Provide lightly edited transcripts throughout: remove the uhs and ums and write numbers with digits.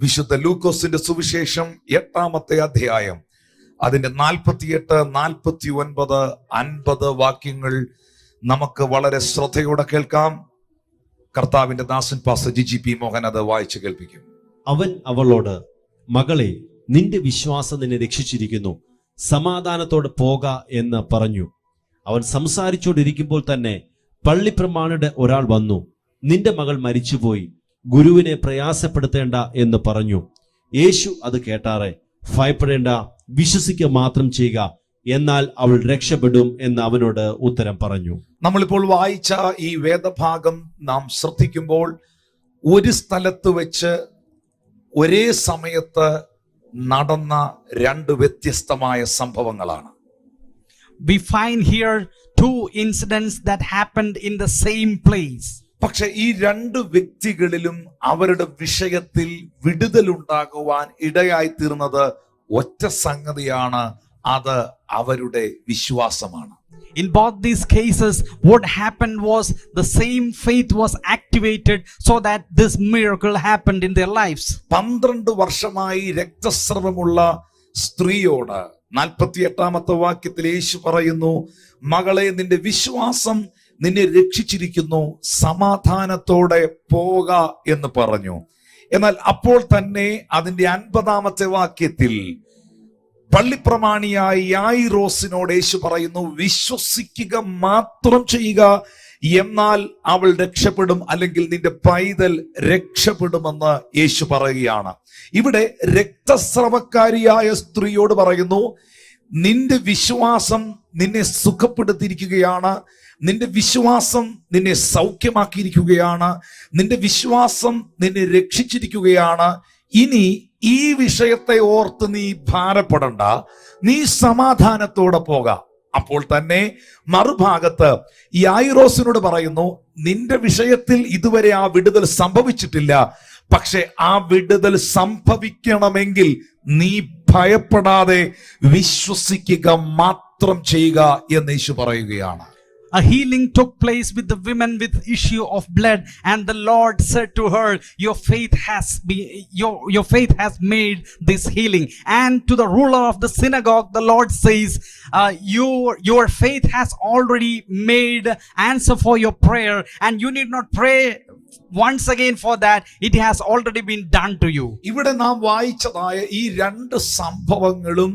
വിശുദ്ധ ലൂക്കോസിന്റെ സുവിശേഷം 8-ാമത്തെ അധ്യായം അതിന്റെ 48, 49, 50 വാക്യങ്ങൾ നമുക്ക് വളരെ ശ്രദ്ധയോടെ കേൾക്കാം. കർത്താവിന്റെ ദാസൻ പാസ്റ്റർ ജിജി പി മോഹൻ അത് വായിച്ചു കേൾപ്പിക്കും. അവൻ അവളോട്, മകളെ, നിന്റെ വിശ്വാസം നിന്നെ രക്ഷിച്ചിരിക്കുന്നു, സമാധാനത്തോടെ പോക എന്ന് പറഞ്ഞു. അവൻ സംസാരിച്ചുകൊണ്ടിരിക്കുമ്പോൾ തന്നെ പള്ളിപ്രമാണിയുടെ ഒരാൾ വന്നു, നിന്റെ മകൾ മരിച്ചുപോയി, ഗുരുവിനെ പ്രയാസപ്പെടുത്തേണ്ട എന്ന് പറഞ്ഞു. യേശു അത് കേട്ടാറെ, ഭയപ്പെടേണ്ട, വിശ്വസിക്കുക മാത്രം ചെയ്യുക, എന്നാൽ അവൾ രക്ഷപ്പെടും എന്ന് അവനോട് ഉത്തരം പറഞ്ഞു. നമ്മളിപ്പോൾ വായിച്ച ഈ വേദഭാഗം നാം ശ്രദ്ധിക്കുമ്പോൾ ഒരു സ്ഥലത്ത് വെച്ച് ഒരേ സമയത്ത് നടന്ന രണ്ട് വ്യത്യസ്തമായ സംഭവങ്ങളാണ്. We find here two incidents that happened in the same place. പക്ഷെ ഈ രണ്ട് വ്യക്തികളിലും അവരുടെ വിഷയത്തിൽ വിടുതലുണ്ടാകുവാൻ ഇടയായി തീർന്നത് ഒറ്റ സംഗതിയാണ്, അത് അവരുടെ വിശ്വാസമാണ്. In both these cases, what happened was the same faith was activated so that this miracle happened in their lives. 12 വർഷമായി രക്തസ്രവമുള്ള സ്ത്രീയോട് 48-ാമത്തെ വാക്യത്തിൽ യേശു പറയുന്നു, മകളെ, നിന്റെ വിശ്വാസം നിന്നെ രക്ഷിച്ചിരിക്കുന്നു, സമാധാനത്തോടെ പോക എന്ന് പറഞ്ഞു. എന്നാൽ അപ്പോൾ തന്നെ അതിന്റെ 50-ാമത്തെ വാക്യത്തിൽ പള്ളിപ്രമാണിയായ യായിറോസിനോട് യേശു പറയുന്നു, വിശ്വസിക്കുക മാത്രം ചെയ്യുക, എന്നാൽ അവൾ രക്ഷപ്പെടും, അല്ലെങ്കിൽ നിന്റെ പൈതൽ രക്ഷപ്പെടുമെന്ന് യേശു പറയുകയാണ്. ഇവിടെ രക്തസ്രവക്കാരിയായ സ്ത്രീയോട് പറയുന്നു, നിന്റെ വിശ്വാസം നിന്നെ സുഖപ്പെടുത്തിയിരിക്കുകയാണ്, നിന്റെ വിശ്വാസം നിന്നെ സൗഖ്യമാക്കിയിരിക്കുകയാണ്, നിന്റെ വിശ്വാസം നിന്നെ രക്ഷിച്ചിരിക്കുകയാണ്. ഇനി ഈ വിഷയത്തെ ഓർത്ത് നീ ഭാരപ്പെടണ്ട, നീ സമാധാനത്തോടെ പോക. അപ്പോൾ തന്നെ മറുഭാഗത്ത് യായിറോസിനോട് പറയുന്നു, നിന്റെ വിഷയത്തിൽ ഇതുവരെ ആ വിടുതൽ സംഭവിച്ചിട്ടില്ല, പക്ഷെ ആ വിടുതൽ സംഭവിക്കണമെങ്കിൽ നീ ഭയപ്പെടാതെ വിശ്വസിക്കുക മാത്രം ചെയ്യുക എന്ന് യേശു പറയുകയാണ്. A healing took place with the women with issue of blood, and the Lord said to her, your faith has made this healing. And to the ruler of the synagogue, the Lord says, your faith has already made answer for your prayer, and you need not pray once again for that. It has already been done to you. ഇവിടെ നാം വായിച്ചതായ ഈ രണ്ട് സംഭവങ്ങളും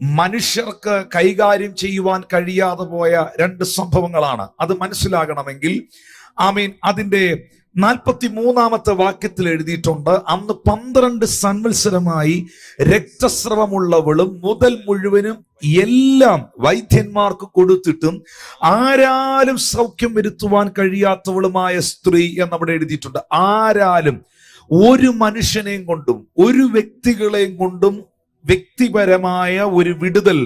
മനുഷ്യർക്ക് കൈകാര്യം ചെയ്യുവാൻ കഴിയാതെ പോയ രണ്ട് സംഭവങ്ങളാണ്. അത് മനസ്സിലാകണമെങ്കിൽ അതിന്റെ 43-ാമത്തെ വാക്യത്തിൽ എഴുതിയിട്ടുണ്ട്, അന്ന് 12 സംവത്സരമായി രക്തസ്രവമുള്ളവളും മുതൽ മുഴുവനും എല്ലാം വൈദ്യന്മാർക്ക് കൊടുത്തിട്ടും ആരാലും സൗഖ്യം വരുത്തുവാൻ കഴിയാത്തവളുമായ സ്ത്രീ എന്നവിടെ എഴുതിയിട്ടുണ്ട്. ആരാലും, ഒരു മനുഷ്യനെയും കൊണ്ടും ഒരു വ്യക്തികളെയും കൊണ്ടും വ്യക്തിപരമായ ഒരു വിടുതൽ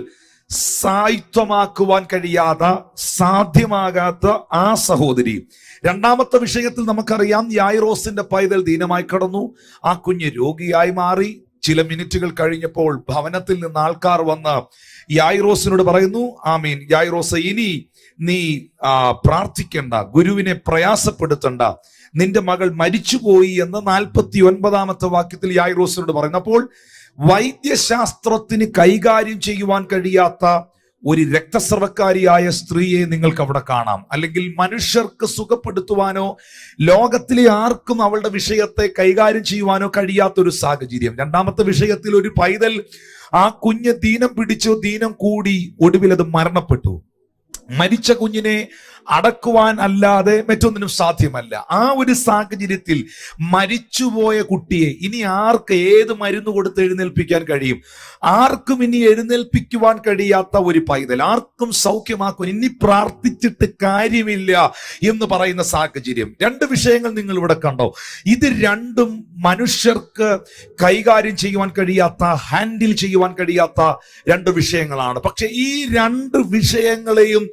സായിത്വമാക്കുവാൻ കഴിയാത്ത, സാധ്യമാകാത്ത ആ സഹോദരി. രണ്ടാമത്തെ വിഷയത്തിൽ നമുക്കറിയാം, യായിറോസിന്റെ പൈതൽ ദീനമായി കടന്നു, ആ കുഞ്ഞ് രോഗിയായി മാറി. ചില മിനിറ്റുകൾ കഴിഞ്ഞപ്പോൾ ഭവനത്തിൽ നിന്ന് ആൾക്കാർ വന്ന് യായിറോസിനോട് പറയുന്നു, യായിറോസ്, ഇനി നീ പ്രാർത്ഥിക്കണ്ട, ഗുരുവിനെ പ്രയാസപ്പെടുത്തണ്ട, നിന്റെ മകൾ മരിച്ചുപോയി എന്ന് 49-ാമത്തെ വാക്യത്തിൽ യായിറോസിനോട് പറയുന്നു. അപ്പോൾ വൈദ്യശാസ്ത്രത്തിന് കൈകാര്യം ചെയ്യുവാൻ കഴിയാത്ത ഒരു രക്തസ്രവക്കാരിയായ സ്ത്രീയെ നിങ്ങൾക്ക് അവിടെ കാണാം. അല്ലെങ്കിൽ മനുഷ്യർക്ക് സുഖപ്പെടുത്തുവാനോ ലോകത്തിലെ ആർക്കും അവളുടെ വിഷയത്തെ കൈകാര്യം ചെയ്യുവാനോ കഴിയാത്തൊരു സാഹചര്യം. രണ്ടാമത്തെ വിഷയത്തിൽ ഒരു പൈതൽ, ആ കുഞ്ഞ് ദീനം പിടിച്ചു, ദീനം കൂടി, ഒടുവിൽ അത് മരണപ്പെട്ടു. മരിച്ച കുഞ്ഞിനെ അടക്കുവാൻ അല്ലാതെ മറ്റൊന്നിനും സാധ്യമല്ല. ആ ഒരു സാഹചര്യത്തിൽ മരിച്ചുപോയ കുട്ടിയെ ഇനി ആർക്ക് ഏത് മരുന്ന് കൊടുത്ത് എഴുന്നേൽപ്പിക്കാൻ കഴിയും? ആർക്കും ഇനി എഴുന്നേൽപ്പിക്കുവാൻ കഴിയാത്ത ഒരു പൈതൽ, ആർക്കും സൗഖ്യമാക്കുവാൻ ഇനി പ്രാർത്ഥിച്ചിട്ട് കാര്യമില്ല എന്ന് പറയുന്ന സാഹചര്യം. രണ്ട് വിഷയങ്ങൾ നിങ്ങൾ ഇവിടെ കണ്ടോ. ഇത് രണ്ടും മനുഷ്യർക്ക് കൈകാര്യം ചെയ്യുവാൻ കഴിയാത്ത, ഹാൻഡിൽ ചെയ്യുവാൻ കഴിയാത്ത രണ്ട് വിഷയങ്ങളാണ്. പക്ഷെ ഈ രണ്ട് വിഷയങ്ങളെയും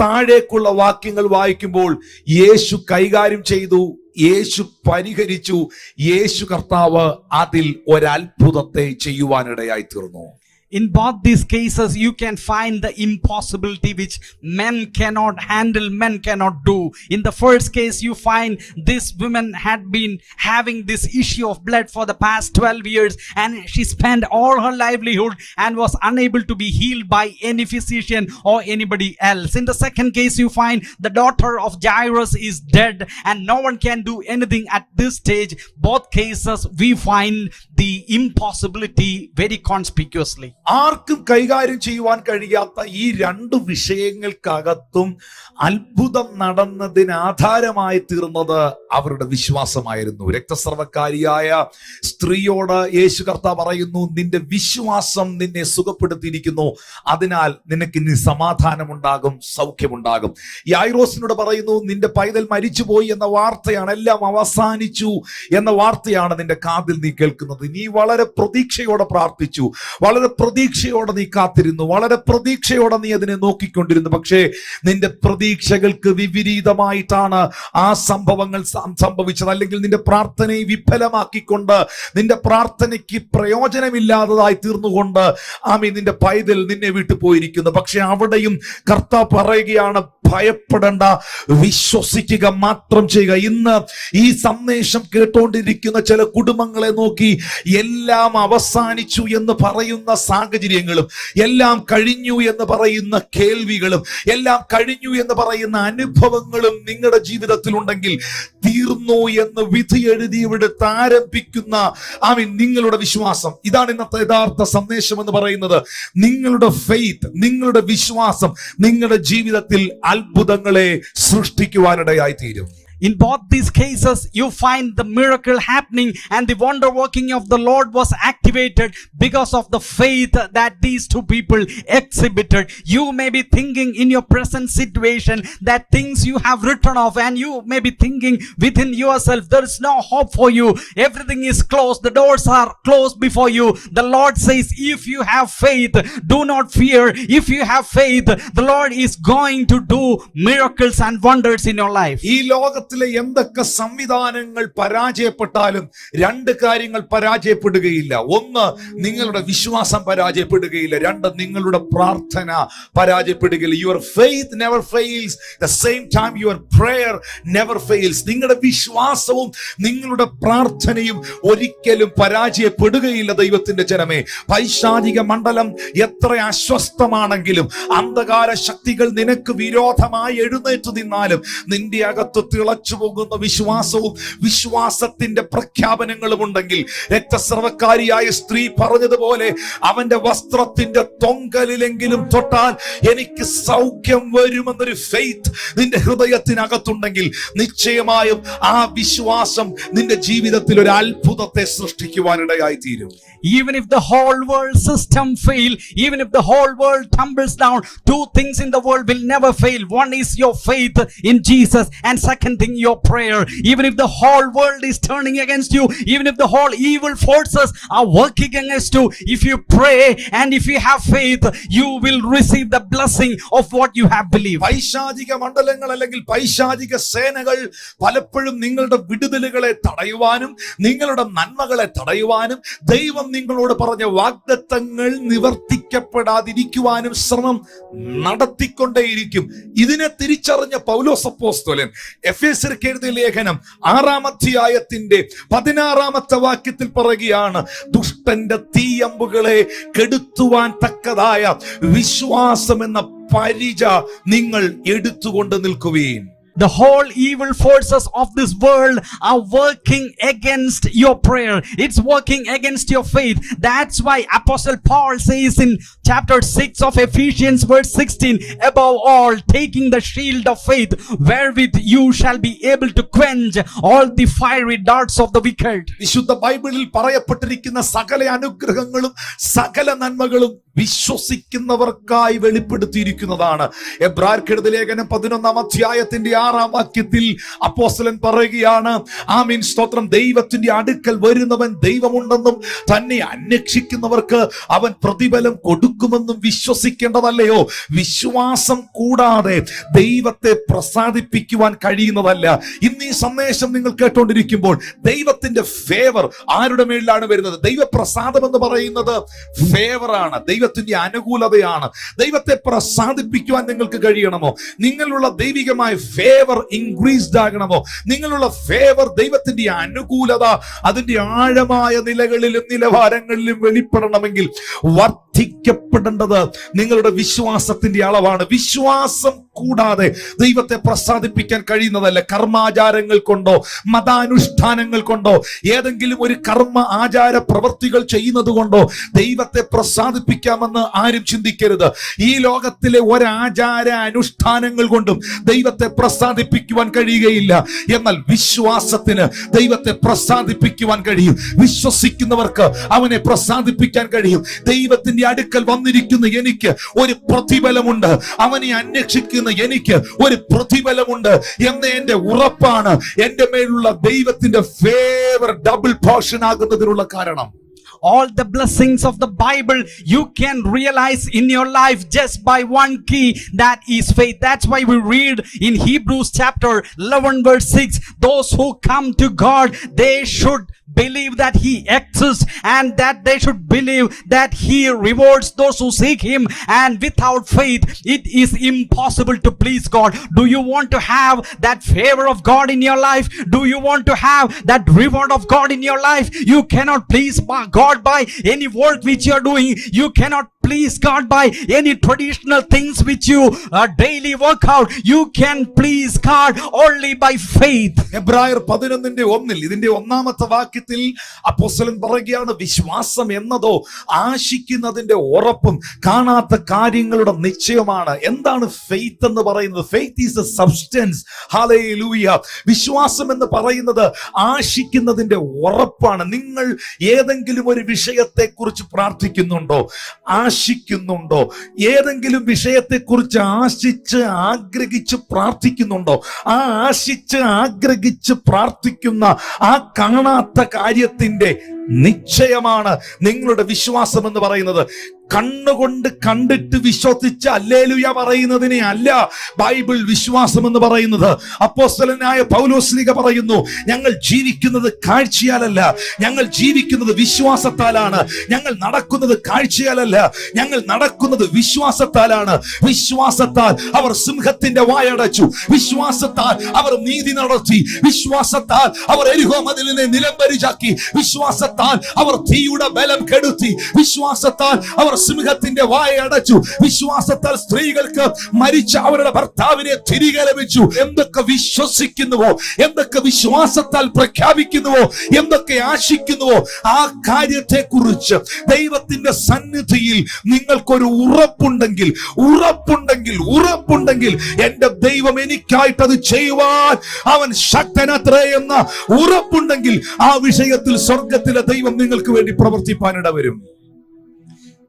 താഴേക്കുള്ള വാക്യങ്ങൾ വായിക്കുമ്പോൾ യേശു കൈകാര്യം ചെയ്തു, യേശു പരിഹരിച്ചു, യേശു കർത്താവ് അതിൽ ഒരത്ഭുതത്തെ ചെയ്യുവാനിടയായി തീർന്നു. In both these cases, you can find the impossibility which men cannot handle, men cannot do. In the first case, you find this woman had been having this issue of blood for the past 12 years, and she spent all her livelihood and was unable to be healed by any physician or anybody else. In the second case, you find the daughter of Jairus is dead and no one can do anything at this stage. Both cases, we find the impossibility very conspicuously. ആർക്കും കൈകാര്യം ചെയ്യുവാൻ കഴിയാത്ത ഈ രണ്ട് വിഷയങ്ങൾക്കകത്തും അത്ഭുതം നടന്നതിന് ആധാരമായി തീർന്നത് അവരുടെ വിശ്വാസമായിരുന്നു. രക്തസ്രവക്കാരിയായ സ്ത്രീയോട് യേശു കർത്താവ് പറയുന്നു, നിന്റെ വിശ്വാസം നിന്നെ സുഖപ്പെടുത്തിയിരിക്കുന്നു, അതിനാൽ നിനക്ക് ഇനി സമാധാനമുണ്ടാകും, സൗഖ്യമുണ്ടാകും. യായിറോസിനോട് പറയുന്നു, നിന്റെ പൈതൽ മരിച്ചുപോയി എന്ന വാർത്തയാണ്, എല്ലാം അവസാനിച്ചു എന്ന വാർത്തയാണ് നിന്റെ കാതിൽ നീ കേൾക്കുന്നത്. നീ വളരെ പ്രതീക്ഷയോടെ പ്രാർത്ഥിച്ചു, വളരെ പ്രതീക്ഷയോടെ നീ കാത്തിരുന്നു, വളരെ പ്രതീക്ഷയോടെ നീ അതിനെ നോക്കിക്കൊണ്ടിരുന്നു. പക്ഷേ നിന്റെ പ്രതീക്ഷകൾക്ക് വിപരീതമായിട്ടാണ് ആ സംഭവങ്ങൾ സംഭവിച്ചത്. അല്ലെങ്കിൽ നിന്റെ പ്രാർത്ഥനയെ വിഫലമാക്കിക്കൊണ്ട്, നിന്റെ പ്രാർത്ഥനയ്ക്ക് പ്രയോജനമില്ലാത്തതായി തീർന്നുകൊണ്ട് നിന്റെ പൈതൽ നിന്നെ വിട്ടു പോയിരിക്കുന്നു. പക്ഷെ അവിടെയും കർത്താവ് പറയുകയാണ്, ഭയപ്പെടേണ്ട, വിശ്വസിക്കുക മാത്രം ചെയ്യുക. ഇന്ന് ഈ സന്ദേശം കേട്ടോണ്ടിരിക്കുന്ന ചില കുടുംബങ്ങളെ നോക്കി എല്ലാം അവസാനിച്ചു എന്ന് പറയുന്ന സാഹചര്യങ്ങളും, എല്ലാം കഴിഞ്ഞു എന്ന് പറയുന്ന കേൾവികളും, എല്ലാം കഴിഞ്ഞു എന്ന് പറയുന്ന അനുഭവങ്ങളും നിങ്ങളുടെ ജീവിതത്തിൽ ഉണ്ടെങ്കിൽ, തീർന്നു എന്ന് വിധി എഴുതി ഇവിടുത്തെ ആരംഭിക്കുന്ന നിങ്ങളുടെ വിശ്വാസം, ഇതാണ് ഇന്നത്തെ യഥാർത്ഥ സന്ദേശം എന്ന് പറയുന്നത്. നിങ്ങളുടെ ഫെയ്ത്ത്, നിങ്ങളുടെ വിശ്വാസം നിങ്ങളുടെ ജീവിതത്തിൽ അത്ഭുതങ്ങളെ സൃഷ്ടിക്കുവാനിടയായി തീരും. In both these cases, you find the miracle happening and the wonder working of the Lord was activated because of the faith that these two people exhibited. You may be thinking in your present situation that things you have written off, and you may be thinking within yourself, there is no hope for you. Everything is closed. The doors are closed before you. The Lord says, if you have faith, do not fear. If you have faith, the Lord is going to do miracles and wonders in your life. ഈ ലോകത്തിലെ എന്തൊക്കെ സംവിധാനങ്ങൾ പരാജയപ്പെട്ടാലും രണ്ട് കാര്യങ്ങൾ പരാജയപ്പെടുകയില്ല. ഒന്ന്, നിങ്ങളുടെ വിശ്വാസം പരാജയപ്പെടുകയില്ല. രണ്ട്, നിങ്ങളുടെ പ്രാർത്ഥന പരാജയപ്പെടുകയില്ല. Your faith never fails. The same time your prayer never fails. നിങ്ങളുടെ വിശ്വാസവും നിങ്ങളുടെ പ്രാർത്ഥനയും ഒരിക്കലും പരാജയപ്പെടുകയില്ല. ദൈവത്തിന്റെ ജനമേ, പൈശാചിക മണ്ഡലം എത്ര അസ്വസ്ഥമാണെങ്കിലും, അന്ധകാര ശക്തികൾ നിനക്ക് വിരോധമായി എഴുന്നേറ്റ് നിന്നാലും, നിന്റെ അകത്ത് തിളച്ചു പോകുന്ന വിശ്വാസവും വിശ്വാസത്തിന്റെ പ്രഖ്യാപനങ്ങളും ഉണ്ടെങ്കിൽ, രക്തസ്രവക്കാരിയായ സ്ത്രീ പറഞ്ഞതുപോലെ, അവന്റെ വസ്ത്രത്തിന്റെ തൊങ്കലിലെങ്കിലും തൊട്ടാൽ എനിക്ക് സൗഖ്യം വരുമെന്നൊരു ഫെയ്ത്ത് നിന്റെ ഹൃദയത്തിനകത്തുണ്ടെങ്കിൽ, നിശ്ചയമായും ആ വിശ്വാസം നിന്റെ ജീവിതത്തിൽ ഒരു അത്ഭുതത്തെ സൃഷ്ടിക്കുവാനിടയായി തീരും. Even if the whole world system fail, even if the whole world tumbles down, two things in the world will never fail. One is your faith in Jesus, and second thing, your prayer. Even if the whole world is turning against you, even if the whole evil forces are working against you, if you pray and if you have faith, you will receive the blessing of what you have believed. പൈശാചിക മണ്ഡലങ്ങൾ അല്ലെങ്കിൽ പൈശാചിക സേനകൾ പലപ്പോഴും നിങ്ങളുടെ വിടുതലുകളെ തടയുവാനും നിങ്ങളുടെ നന്മകളെ തടയുവാനും ദൈവം നിങ്ങളോട് പറഞ്ഞ വാഗ്ദത്തങ്ങൾ നിവർത്തിക്കപ്പെടാതിരിക്കുവാനും ശ്രമം നടത്തിക്കൊണ്ടേയിരിക്കും. ഇതിനെ തിരിച്ചറിഞ്ഞ പൗലോസ് അപ്പോസ്തലൻ എഫേസ്യർക്ക് എഴുതിയ ലേഖനം 6-ാം അധ്യായത്തിന്റെ 16-ാമത്തെ വാക്യത്തിൽ പറയുകയാണ്, ദുഷ്ടന്റെ തീയമ്പുകളെ കെടുത്തുവാൻ തക്കതായ വിശ്വാസം എന്ന പരിച നിങ്ങൾ എടുത്തുകൊണ്ട് നിൽക്കുവീൻ. The whole evil forces of this world are working against your prayer. It's working against your faith. That's why Apostle Paul says in chapter 6 of Ephesians verse 16, above all, taking the shield of faith, wherewith you shall be able to quench all the fiery darts of the wicked. വിശുദ്ധ ബൈബിളിൽ പറയപ്പെട്ടിരിക്കുന്ന സകല അനുഗ്രഹങ്ങളും സകല നന്മകളും വിശ്വസിക്കുന്നവർക്കായി വെളിപ്പെടുത്തിയിരിക്കുന്നതാണ്. എബ്രായർക്ക് എഴുതിയ ലേഖനം 11-ാം അധ്യായത്തിന്റെ 6-ാം വാക്യത്തിൽ അപ്പോസ്തലൻ പറയുകയാണ്, ആമീൻ, സ്തോത്രം, ദൈവത്തിന്റെ അടുക്കൽ വരുന്നവൻ ദൈവമുണ്ടെന്നും തന്നെ അന്വേഷിക്കുന്നവർക്ക് അവൻ പ്രതിഫലം കൊടുക്കുമെന്നും വിശ്വസിക്കേണ്ടതല്ലയോ? വിശ്വാസം കൂടാതെ ദൈവത്തെ പ്രസാദിപ്പിക്കുവാൻ കഴിയുന്നതല്ല. ഇന്ന് ഈ സന്ദേശം നിങ്ങൾ കേട്ടോണ്ടിരിക്കുമ്പോൾ ദൈവത്തിന്റെ ഫേവർ ആരുടെ മേലിലാണ് വരുന്നത്? ദൈവപ്രസാദം എന്ന് പറയുന്നത് ഫേവറാണ്. ദൈവത്തിന്റെ അനുകൂലതയാണ്. ദൈവത്തെ പ്രസാദിപ്പിക്കുവാൻ നിങ്ങൾക്ക് കഴിയണമോ? നിങ്ങളുള്ള ദൈവികമായ ഫേവർ ഇൻക്രീസ്ഡ് ആകണമോ? നിങ്ങളുള്ള ഫേവർ, ദൈവത്തിന്റെ അനുകൂലത അതിന്റെ ആഴമായ നിലകളിലും നിലവാരങ്ങളിലും വെളിപ്പെടണമെങ്കിൽ വർദ്ധിക്കപ്പെടേണ്ടത് നിങ്ങളുടെ വിശ്വാസത്തിന്റെ അളവാണ്. വിശ്വാസം കൂടാതെ ദൈവത്തെ പ്രസാദിപ്പിക്കാൻ കഴിയുന്നതല്ല. കർമാചാരങ്ങൾ കൊണ്ടോ മതാനുഷ്ഠാനങ്ങൾ കൊണ്ടോ ഏതെങ്കിലും ഒരു കർമ്മ ആചാര പ്രവൃത്തികൾ ചെയ്യുന്നത് കൊണ്ടോ ദൈവത്തെ പ്രസാദിപ്പിക്കാമെന്ന് ആരും ചിന്തിക്കരുത്. ഈ ലോകത്തിലെ ഒരാചാര അനുഷ്ഠാനങ്ങൾ കൊണ്ടും ദൈവത്തെ പ്രസാദിപ്പിക്കുവാൻ കഴിയുകയില്ല. എന്നാൽ വിശ്വാസത്തിന് ദൈവത്തെ പ്രസാദിപ്പിക്കുവാൻ കഴിയും. വിശ്വസിക്കുന്നവർക്ക് അവനെ പ്രസാദിപ്പിക്കാൻ കഴിയും. ദൈവത്തിന്റെ അടുക്കൽ വന്നിരിക്കുന്ന എനിക്ക് ഒരു പ്രതിഫലമുണ്ട്, അവനെ അന്വേഷിക്കുന്ന എനിക്ക് ഒരു പ്രതിഫലമുണ്ട് എന്ന എന്റെ ഉറപ്പാണ് എന്റെ മേലുള്ള ദൈവത്തിന്റെ ഫേവർ ഡബിൾ പോർഷൻ ആകുന്നതിനുള്ള കാരണം. All the blessings of the Bible you can realize in your life just by one key, that is faith. That's why we read in Hebrews chapter 11 verse 6, those who come to God, they should believe that he exists, and that they should believe that he rewards those who seek him, and without faith it is impossible to please God. Do you want to have that favor of God in your life? Do you want to have that reward of God in your life? You cannot please God by any work which you are doing. You cannot please God by any traditional things which you daily work out. You can please God only by faith. എബ്രായർ 11:1 ഇതിന്റെ ഒന്നാമത്തെ വാക്യത്തിൽ അപ്പോസ്തലൻ പറയുകയാണ്, വിശ്വാസം എന്നതോ ആശിക്കുന്നതിന്റെ ഉറപ്പും കാണാത്ത കാര്യങ്ങളുടെ നിശ്ചയമാണ്. എന്താണ് ഫെയ്ത്ത് എന്ന് പറയുന്നത്? Faith is A substance. Hallelujah. വിശ്വാസം എന്ന് പറയുന്നത് ആശിക്കുന്നതിന്റെ ഉറപ്പാണ്. നിങ്ങൾ ഏതെങ്കിലും ഒരു വിഷയത്തെ കുറിച്ച് പ്രാർത്ഥിക്കുന്നുണ്ടോ, ആശിക്കുന്നുണ്ടോ? ഏതെങ്കിലും വിഷയത്തെ കുറിച്ച് ആശിച്ച് ആഗ്രഹിച്ച് പ്രാർത്ഥിക്കുന്നുണ്ടോ? ആ ആശിച്ച് ആഗ്രഹിച്ച് പ്രാർത്ഥിക്കുന്ന ആ കാണാത്ത കാര്യത്തിന്റെ നിശ്ചയമാണ് നിങ്ങളുടെ വിശ്വാസം എന്ന് പറയുന്നത്. കണ്ണുകൊണ്ട് കണ്ടിട്ട് വിശ്വസിച്ച് ഹല്ലേലൂയ പറയുന്നതിനെ അല്ല ബൈബിൾ വിശ്വാസം എന്ന് പറയുന്നത്. അപ്പോസ്തലനായ പൗലോസ്ലീഹ പറയുന്നു, ഞങ്ങൾ ജീവിക്കുന്നത് കാഴ്ചയാലല്ല, ഞങ്ങൾ ജീവിക്കുന്നത് വിശ്വാസത്താലാണ്. ഞങ്ങൾ നടക്കുന്നത് കാഴ്ചയാലല്ല, ഞങ്ങൾ നടക്കുന്നത് വിശ്വാസത്താലാണ്. വിശ്വാസത്താൽ അവർ സിംഹത്തിന്റെ വായടച്ചു, വിശ്വാസത്താൽ അവർ നീതി നടത്തി, വിശ്വാസത്താൽ അവർ എരിഹോ മതിലിനെ നിലംപരിചാക്കി, വിശ്വാസത്താൽ അവർ തീയുടെ ബലം കെടുത്തി, വിശ്വാസത്താൽ അവർ സിംഹത്തിന്റെ വായ അടച്ചു, വിശ്വാസത്താൽ സ്ത്രീകൾക്ക് മരിച്ച അവരുടെ ഭർത്താവിനെ തിരികെ ലഭിച്ചു. എന്തൊക്കെ വിശ്വസിക്കുന്നുവോ, എന്തൊക്കെ വിശ്വാസത്താൽ പ്രഖ്യാപിക്കുന്നുവോ, എന്തൊക്കെ ആശിക്കുന്നുവോ, ആ കാര്യത്തെ കുറിച്ച് ദൈവത്തിന്റെ സന്നിധിയിൽ നിങ്ങൾക്കൊരു ഉറപ്പുണ്ടെങ്കിൽ എന്റെ ദൈവം എനിക്കായിട്ട് അത് ചെയ്യുവാൻ അവൻ ശക്തനത്രേ എന്ന ഉറപ്പുണ്ടെങ്കിൽ ആ വിഷയത്തിൽ സ്വർഗത്തിലെ ദൈവം നിങ്ങൾക്ക് വേണ്ടി പ്രവർത്തിപ്പാനിട വരും.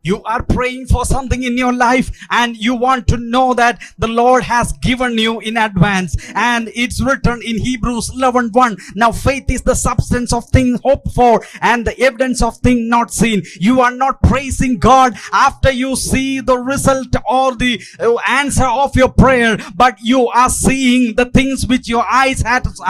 You are praying for something in your life and you want to know that the Lord has given you in advance, and it's written in Hebrews 11:1, now faith is the substance of things hoped for and the evidence of things not seen. You are not praising God after you see the result or the answer of your prayer, but you are seeing the things which your eyes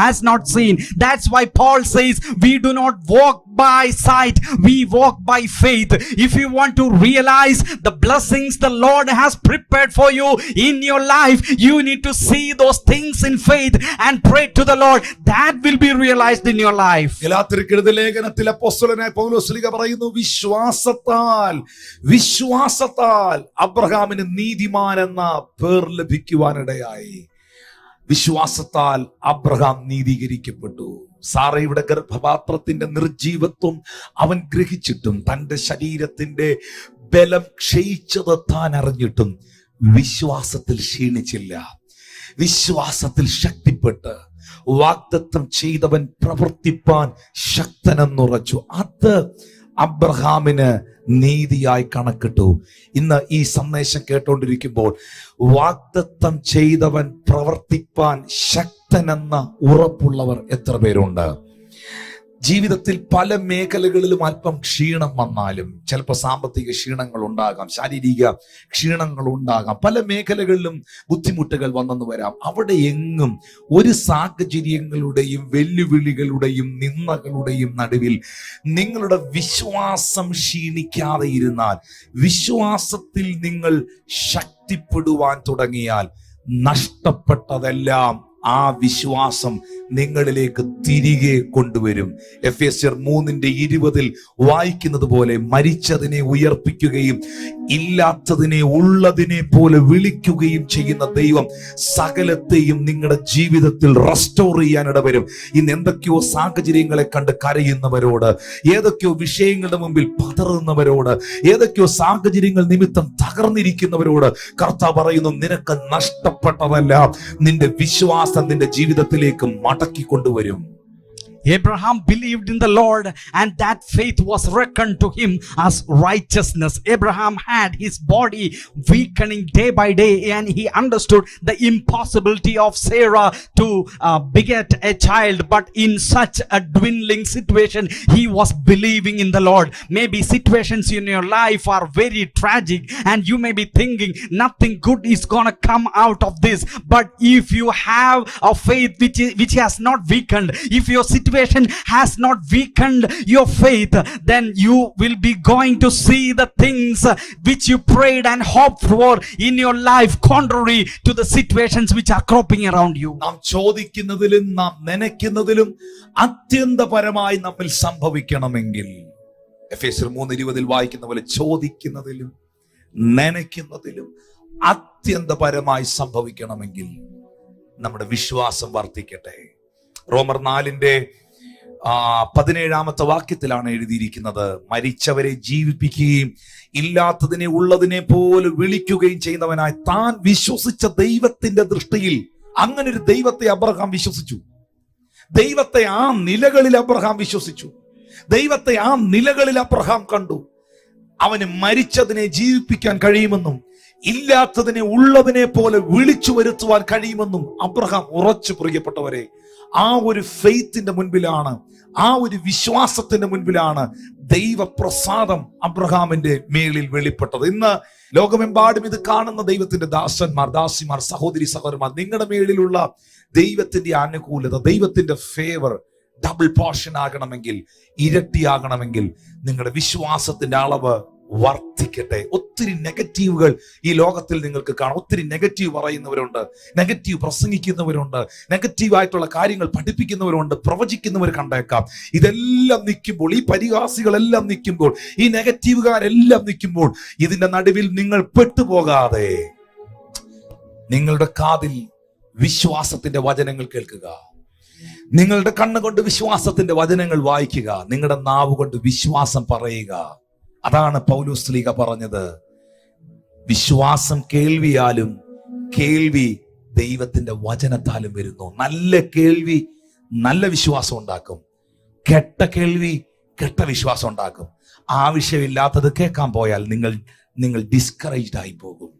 has not seen. That's why Paul says we do not walk by sight, we walk by faith. If you want to realize the blessings the Lord has prepared for you in your life, you need to see those things in faith and pray to the Lord. That will be realized in your life. ഗലാത്യർക്കെഴുതിയ ലേഖനത്തിൽ അപ്പോസ്തലനായ പൗലോസ്ലീഹ പറയുന്നു, വിശ്വാസത്താൽ അബ്രഹാമിന് നീതിമാൻ എന്ന പേർ ലഭിക്കുവാനിടയായി. വിശ്വാസത്താൽ Abraham നീതീകരിക്കപ്പെട്ടു. സാറയുടെ ഗർഭപാത്രത്തിന്റെ നിർജീവത്വം അവൻ ഗ്രഹിച്ചിട്ടും തന്റെ ശരീരത്തിന്റെ ബലം ക്ഷയിച്ചത് താൻ അറിഞ്ഞിട്ടും വിശ്വാസത്തിൽ ക്ഷീണിച്ചില്ല. വിശ്വാസത്തിൽ ശക്തിപ്പെട്ട് വാഗ്ദത്തം ചെയ്തവൻ പ്രവർത്തിപ്പാൻ ശക്തനെന്നുറച്ചു. അത് അബ്രഹാമിന് നീതിയായി കണക്കിട്ടു. ഇന്ന് ഈ സന്ദേശം കേട്ടോണ്ടിരിക്കുമ്പോൾ വാഗ്ദത്തം ചെയ്തവൻ പ്രവർത്തിപ്പാൻ ശക്തനെന്ന ഉറപ്പുള്ളവർ എത്ര പേരുണ്ട്? ജീവിതത്തിൽ പല മേഖലകളിലും അല്പം ക്ഷീണം വന്നാലും, ചിലപ്പോൾ സാമ്പത്തിക ക്ഷീണങ്ങൾ ഉണ്ടാകാം, ശാരീരിക ക്ഷീണങ്ങൾ ഉണ്ടാകാം, പല മേഖലകളിലും ബുദ്ധിമുട്ടുകൾ വന്നെന്ന് വരാം. അവിടെ എങ്ങും ഒരു സാഹചര്യങ്ങളുടെയും വെല്ലുവിളികളുടെയും നിന്ദകളുടെയും നടുവിൽ നിങ്ങളുടെ വിശ്വാസം ക്ഷീണിക്കാതെ ഇരുന്നാൽ, വിശ്വാസത്തിൽ നിങ്ങൾ ശക്തിപ്പെടുവാൻ തുടങ്ങിയാൽ, നഷ്ടപ്പെട്ടതെല്ലാം ആ വിശ്വാസം നിങ്ങളിലേക്ക് തിരികെ കൊണ്ടുവരും. എഫേസ്യർ 3:20 വായിക്കുന്നത് പോലെ, മരിച്ചതിനെ ഉയർപ്പിക്കുകയും ഇല്ലാത്തതിനെ ഉള്ളതിനെ പോലെ വിളിക്കുകയും ചെയ്യുന്ന ദൈവം സകലത്തെയും നിങ്ങളുടെ ജീവിതത്തിൽ റെസ്റ്റോർ ചെയ്യാൻ ഇടവരും. ഇന്ന് എന്തൊക്കെയോ സാഹചര്യങ്ങളെ കണ്ട് കരയുന്നവരോട്, ഏതൊക്കെയോ വിഷയങ്ങളുടെ മുമ്പിൽ പതറുന്നവരോട്, ഏതൊക്കെയോ സാഹചര്യങ്ങൾ നിമിത്തം തകർന്നിരിക്കുന്നവരോട് കർത്താവ് പറയുന്നു, നിനക്ക് നഷ്ടപ്പെട്ടതെല്ലാം നിന്റെ വിശ്വാസം നിന്റെ ജീവിതത്തിലേക്ക് മടക്കി കൊണ്ടുവരും. Abraham believed in the Lord, and that faith was reckoned to him as righteousness. Abraham had his body weakening day by day, and he understood the impossibility of Sarah to beget a child. But in such a dwindling situation, he was believing in the Lord. Maybe situations in your life are very tragic, and you may be thinking nothing good is gonna come out of this. But if you have a faith which has not weakened, if your situation has not weakened your faith, then you will be going to see the things which you prayed and hoped for in your life, contrary to the situations which are cropping around you. നാം ചോദിക്കുന്നതിലും നാം നനയ്ക്കുന്നതിലും അത്യന്തപരമായി നമ്മിൽ സംഭവിക്കണമെങ്കിൽ, എഫേസ്യർ 3:20 വായിക്കുന്ന പോലെ, ചോദിക്കുന്നതിലും നനയ്ക്കുന്നതിലും അത്യന്തപരമായി സംഭവിക്കണമെങ്കിൽ നമ്മുടെ വിശ്വാസം വർദ്ധിക്കട്ടെ. റോമർ 4:17 വാക്യത്തിലാണ് എഴുതിയിരിക്കുന്നത്, മരിച്ചവരെ ജീവിപ്പിക്കുകയും ഇല്ലാത്തതിനെ ഉള്ളതിനെ പോലെ വിളിക്കുകയും ചെയ്യുന്നവനായി താൻ വിശ്വസിച്ച ദൈവത്തിന്റെ ദൃഷ്ടിയിൽ. അങ്ങനെ ഒരു ദൈവത്തെ അബ്രഹാം വിശ്വസിച്ചു. ദൈവത്തെ ആ നിലകളിൽ അബ്രഹാം വിശ്വസിച്ചു. ദൈവത്തെ ആ നിലകളിൽ അബ്രഹാം കണ്ടു. അവന് മരിച്ചതിനെ ജീവിപ്പിക്കാൻ കഴിയുമെന്നും ഇല്ലാത്തതിനെ ഉള്ളതിനെ പോലെ വിളിച്ചു വരുത്തുവാൻ കഴിയുമെന്നും അബ്രഹാം ഉറച്ചു. പ്രിയപ്പെട്ടവരെ, ആ ഒരു ഫെയ്ത്തിന്റെ മുൻപിലാണ്, ആ ഒരു വിശ്വാസത്തിന്റെ മുൻപിലാണ് ദൈവപ്രസാദം അബ്രഹാമിന്റെ മേളിൽ വെളിപ്പെട്ടത്. ഇന്ന് ലോകമെമ്പാടും ഇത് കാണുന്ന ദൈവത്തിന്റെ ദാസന്മാർ, ദാസിമാർ, സഹോദരി സഹോദരന്മാർ, നിങ്ങളുടെ മേളിലുള്ള ദൈവത്തിന്റെ അനുകൂലത, ദൈവത്തിന്റെ ഫേവർ ഡബിൾ പോർഷൻ ആകണമെങ്കിൽ, ഇരട്ടിയാകണമെങ്കിൽ നിങ്ങളുടെ വിശ്വാസത്തിന്റെ അളവ് വർദ്ധിക്കട്ടെ. ഒത്തിരി നെഗറ്റീവുകൾ ഈ ലോകത്തിൽ നിങ്ങൾക്ക് കാണാം. ഒത്തിരി നെഗറ്റീവ് പറയുന്നവരുണ്ട്, നെഗറ്റീവ് പ്രസംഗിക്കുന്നവരുണ്ട്, നെഗറ്റീവായിട്ടുള്ള കാര്യങ്ങൾ പഠിപ്പിക്കുന്നവരുണ്ട്, പ്രവചിക്കുന്നവർ കണ്ടേക്കാം. ഇതെല്ലാം നിൽക്കുമ്പോൾ, ഈ പരിഹാസികളെല്ലാം നിൽക്കുമ്പോൾ, ഈ നെഗറ്റീവുകാരെല്ലാം നിൽക്കുമ്പോൾ, ഇതിന്റെ നടുവിൽ നിങ്ങൾ പെട്ടുപോകാതെ നിങ്ങളുടെ കാതിൽ വിശ്വാസത്തിന്റെ വചനങ്ങൾ കേൾക്കുക, നിങ്ങളുടെ കണ്ണുകൊണ്ട് വിശ്വാസത്തിന്റെ വചനങ്ങൾ വായിക്കുക, നിങ്ങളുടെ നാവ് കൊണ്ട് വിശ്വാസം പറയുക. അതാണ് പൗലോസ് ശ്ലീഹ പറഞ്ഞത്, വിശ്വാസം കേൾവിയാലും കേൾവി ദൈവത്തിന്റെ വചനത്താലും വരുന്നു. നല്ല കേൾവി നല്ല വിശ്വാസം ഉണ്ടാക്കും, കെട്ട കേൾവി കെട്ട വിശ്വാസം ഉണ്ടാക്കും. ആവശ്യമില്ലാത്തത് കേൾക്കാൻ പോയാൽ നിങ്ങൾ ഡിസ്കറേജ്ഡ് ആയി പോകും.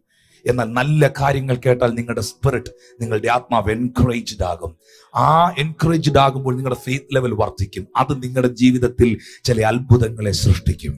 എന്നാൽ നല്ല കാര്യങ്ങൾ കേട്ടാൽ നിങ്ങളുടെ സ്പിരിറ്റ്, നിങ്ങളുടെ ആത്മാവ് എൻകറേജ്ഡ് ആകും. ആ എൻകറേജ്ഡ് ആകുമ്പോൾ നിങ്ങളുടെ ഫെയ്ത്ത് ലെവൽ വർദ്ധിക്കും. അത് നിങ്ങളുടെ ജീവിതത്തിൽ ചില അത്ഭുതങ്ങളെ സൃഷ്ടിക്കും.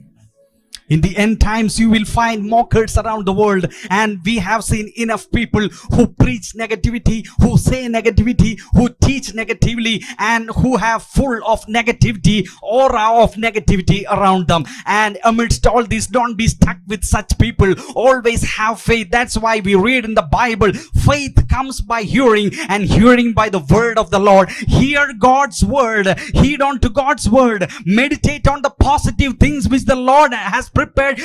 In the end times, you will find mockers around the world, and we have seen enough people who preach negativity, who say negativity, who teach negatively, and who have full of negativity, aura of negativity around them. And amidst all this, don't be stuck with such people. Always have faith. That's why we read in the Bible, faith comes by hearing, and hearing by the word of the Lord. Hear God's word, heed on to God's word, meditate on the positive things which the Lord has prepared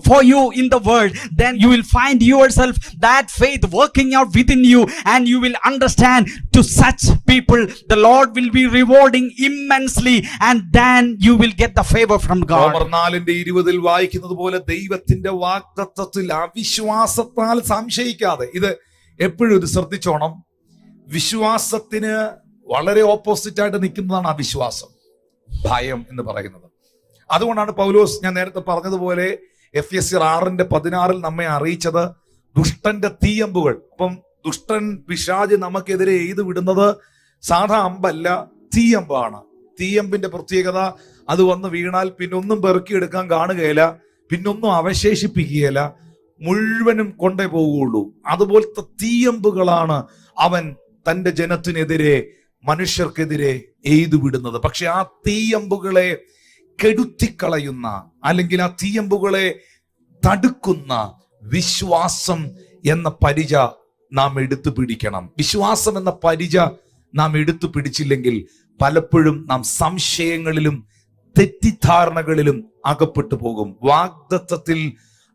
for you in the word. Then you will find yourself that faith working out within you, and you will understand, to such people the Lord will be rewarding immensely, and then you will get the favor from God. റോമർ 4:20 വായിക്കുന്നത് പോലെ, ദൈവത്തിന്റെ വാഗ്ദത്തത്തിൽ അവിശ്വാസത്താൽ സംശയിക്കാതെ. ഇത് എപ്പോഴും ഇത് ശ്രദ്ധിച്ചോണം. വിശ്വാസത്തിന് വളരെ ഓപ്പോസിറ്റ് ആയിട്ട് നിൽക്കുന്നതാണ് അവിശ്വാസം, ഭയം എന്ന് പറയുന്നത്. അതുകൊണ്ടാണ് പൗലോസ്, ഞാൻ നേരത്തെ പറഞ്ഞതുപോലെ, എഫെസ്യർ 6:16 നമ്മെ അറിയിച്ചത് ദുഷ്ടന്റെ തീയമ്പുകൾ. അപ്പം ദുഷ്ടൻ, പിശാച് നമുക്കെതിരെ എയ്തു വിടുന്നത് സാധാ അമ്പല്ല, തീയമ്പാണ്. തീയമ്പിന്റെ പ്രത്യേകത, അത് വന്ന് വീണാൽ പിന്നൊന്നും പെറുക്കിയെടുക്കാൻ കാണുകയില്ല, പിന്നൊന്നും അവശേഷിപ്പിക്കുകയില്ല, മുഴുവനും കൊണ്ടേ പോവുകയുള്ളൂ. അതുപോലത്തെ തീയമ്പുകളാണ് അവൻ തന്റെ ജനത്തിനെതിരെ, മനുഷ്യർക്കെതിരെ എയ്തുവിടുന്നത്. പക്ഷെ ആ തീയമ്പുകളെ കെടുത്തിക്കളയുന്ന, അല്ലെങ്കിൽ ആ തീയമ്പുകളെ തടുക്കുന്ന വിശ്വാസം എന്ന പരിച നാം എടുത്തു പിടിക്കണം. വിശ്വാസം എന്ന പരിച നാം എടുത്തു പിടിച്ചില്ലെങ്കിൽ പലപ്പോഴും നാം സംശയങ്ങളിലും തെറ്റിദ്ധാരണകളിലും അകപ്പെട്ടു പോകും. വാഗ്ദത്തത്തിൽ,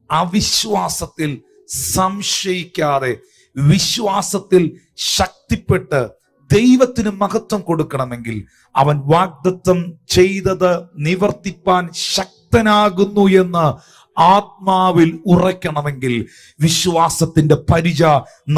അവിശ്വാസത്തിൽ സംശയിക്കാതെ വിശ്വാസത്തിൽ ശക്തിപ്പെട്ട് ദൈവത്തിന് മഹത്വം കൊടുക്കണമെങ്കിൽ അവൻ വാഗ്ദത്തം ചെയ്തത് നിവർത്തിപ്പാൻ ശക്തനാകുന്നു എന്ന് ആത്മാവിൽ ഉറയ്ക്കണമെങ്കിൽ വിശ്വാസത്തിന്റെ പരിച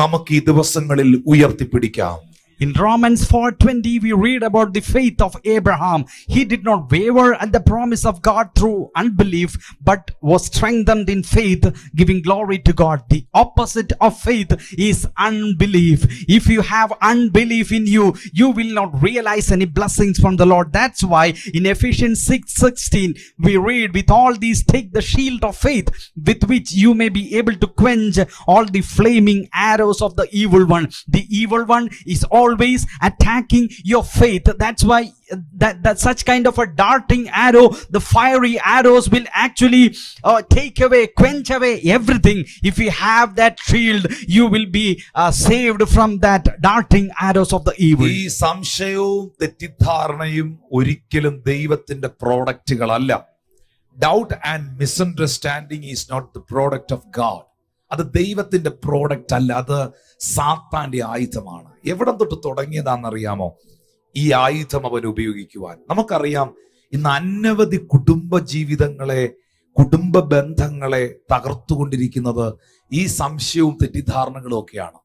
നമുക്ക് ഈ ദിവസങ്ങളിൽ ഉയർത്തിപ്പിടിക്കാം. In Romans 4:20 we read about the faith of Abraham. He did not waver at the promise of God through unbelief, but was strengthened in faith, giving glory to God. The opposite of faith is unbelief. If you have unbelief in you, you will not realize any blessings from the Lord. That's why in Ephesians 6:16 we read, with all these take the shield of faith, with which you may be able to quench all the flaming arrows of the evil one. The evil one is always attacking your faith. That's why that such kind of a darting arrow, the fiery arrows will actually take away, quench away everything. If you have that shield, you will be saved from that darting arrows of the evil. ഈ സംശയവും തെറ്റിദ്ധാരണയും ഒരിക്കലും ദൈവത്തിന്റെ പ്രോഡക്റ്റുകളല്ല. Doubt and misunderstanding is not the product of God. അത് ദൈവത്തിന്റെ product അല്ല, അത് സാത്താന്റെ ആയുധമാണ്. എവിടം തൊട്ട് തുടങ്ങിയതാണെന്നറിയാമോ ഈ ആയുധം അവൻ ഉപയോഗിക്കുവാൻ? നമുക്കറിയാം, ഇന്ന് അനവധി കുടുംബ ജീവിതങ്ങളെ, കുടുംബ ബന്ധങ്ങളെ തകർത്തുകൊണ്ടിരിക്കുന്നത് ഈ സംശയവും തെറ്റിദ്ധാരണകളും ഒക്കെയാണ്.